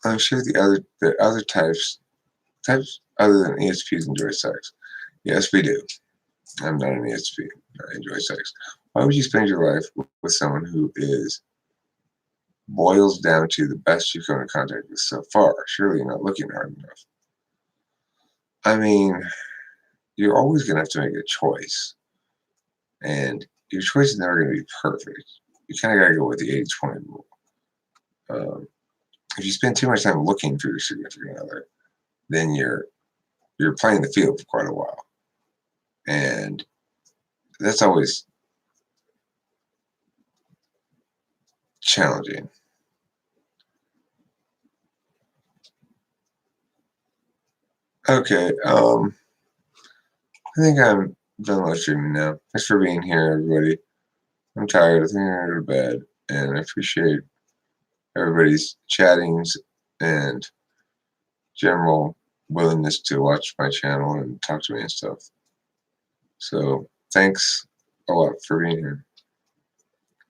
A: I'm sure the other types other than ESPs enjoy sex. Yes, we do. I'm not an ESP. I enjoy sex. Why would you spend your life with someone who boils down to the best you've come in contact with so far? Surely you're not looking hard enough. I mean, you're always going to have to make a choice. And your choice is never going to be perfect. You kind of got to go with the 80-20 rule. If you spend too much time looking for your significant other, then you're playing the field for quite a while. And that's always challenging. Okay, I think I'm done live streaming now. Thanks for being here, everybody. I'm tired. I think I'm going to go to bed. And I appreciate everybody's chattings and general willingness to watch my channel and talk to me and stuff. So thanks a lot for being here.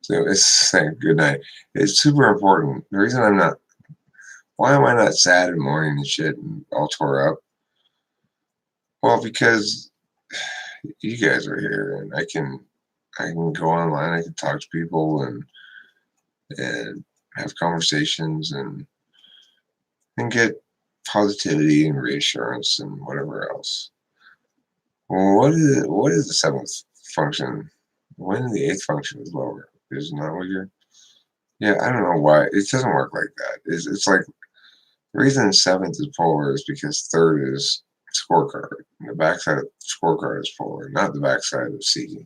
A: So it's good night. It's super important. The reason why am I not sad in the morning and shit and all tore up? Well, because you guys are here and I can go online, I can talk to people and have conversations and get positivity and reassurance and whatever else. Well, what is the seventh function? When the eighth function is lower? Isn't that what you're? Yeah, I don't know why. It doesn't work like that. It's like the reason seventh is polar is because third is scorecard. And the backside of the scorecard is for, not the backside of seeking.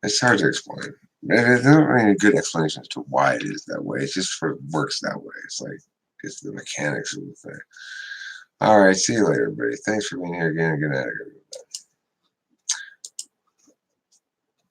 A: It's hard to explain. There's not really good explanations to why it is that way. It's just for works that way. It's like it's the mechanics of the thing. All right, see you later, everybody. Thanks for being here again. Good night, everybody.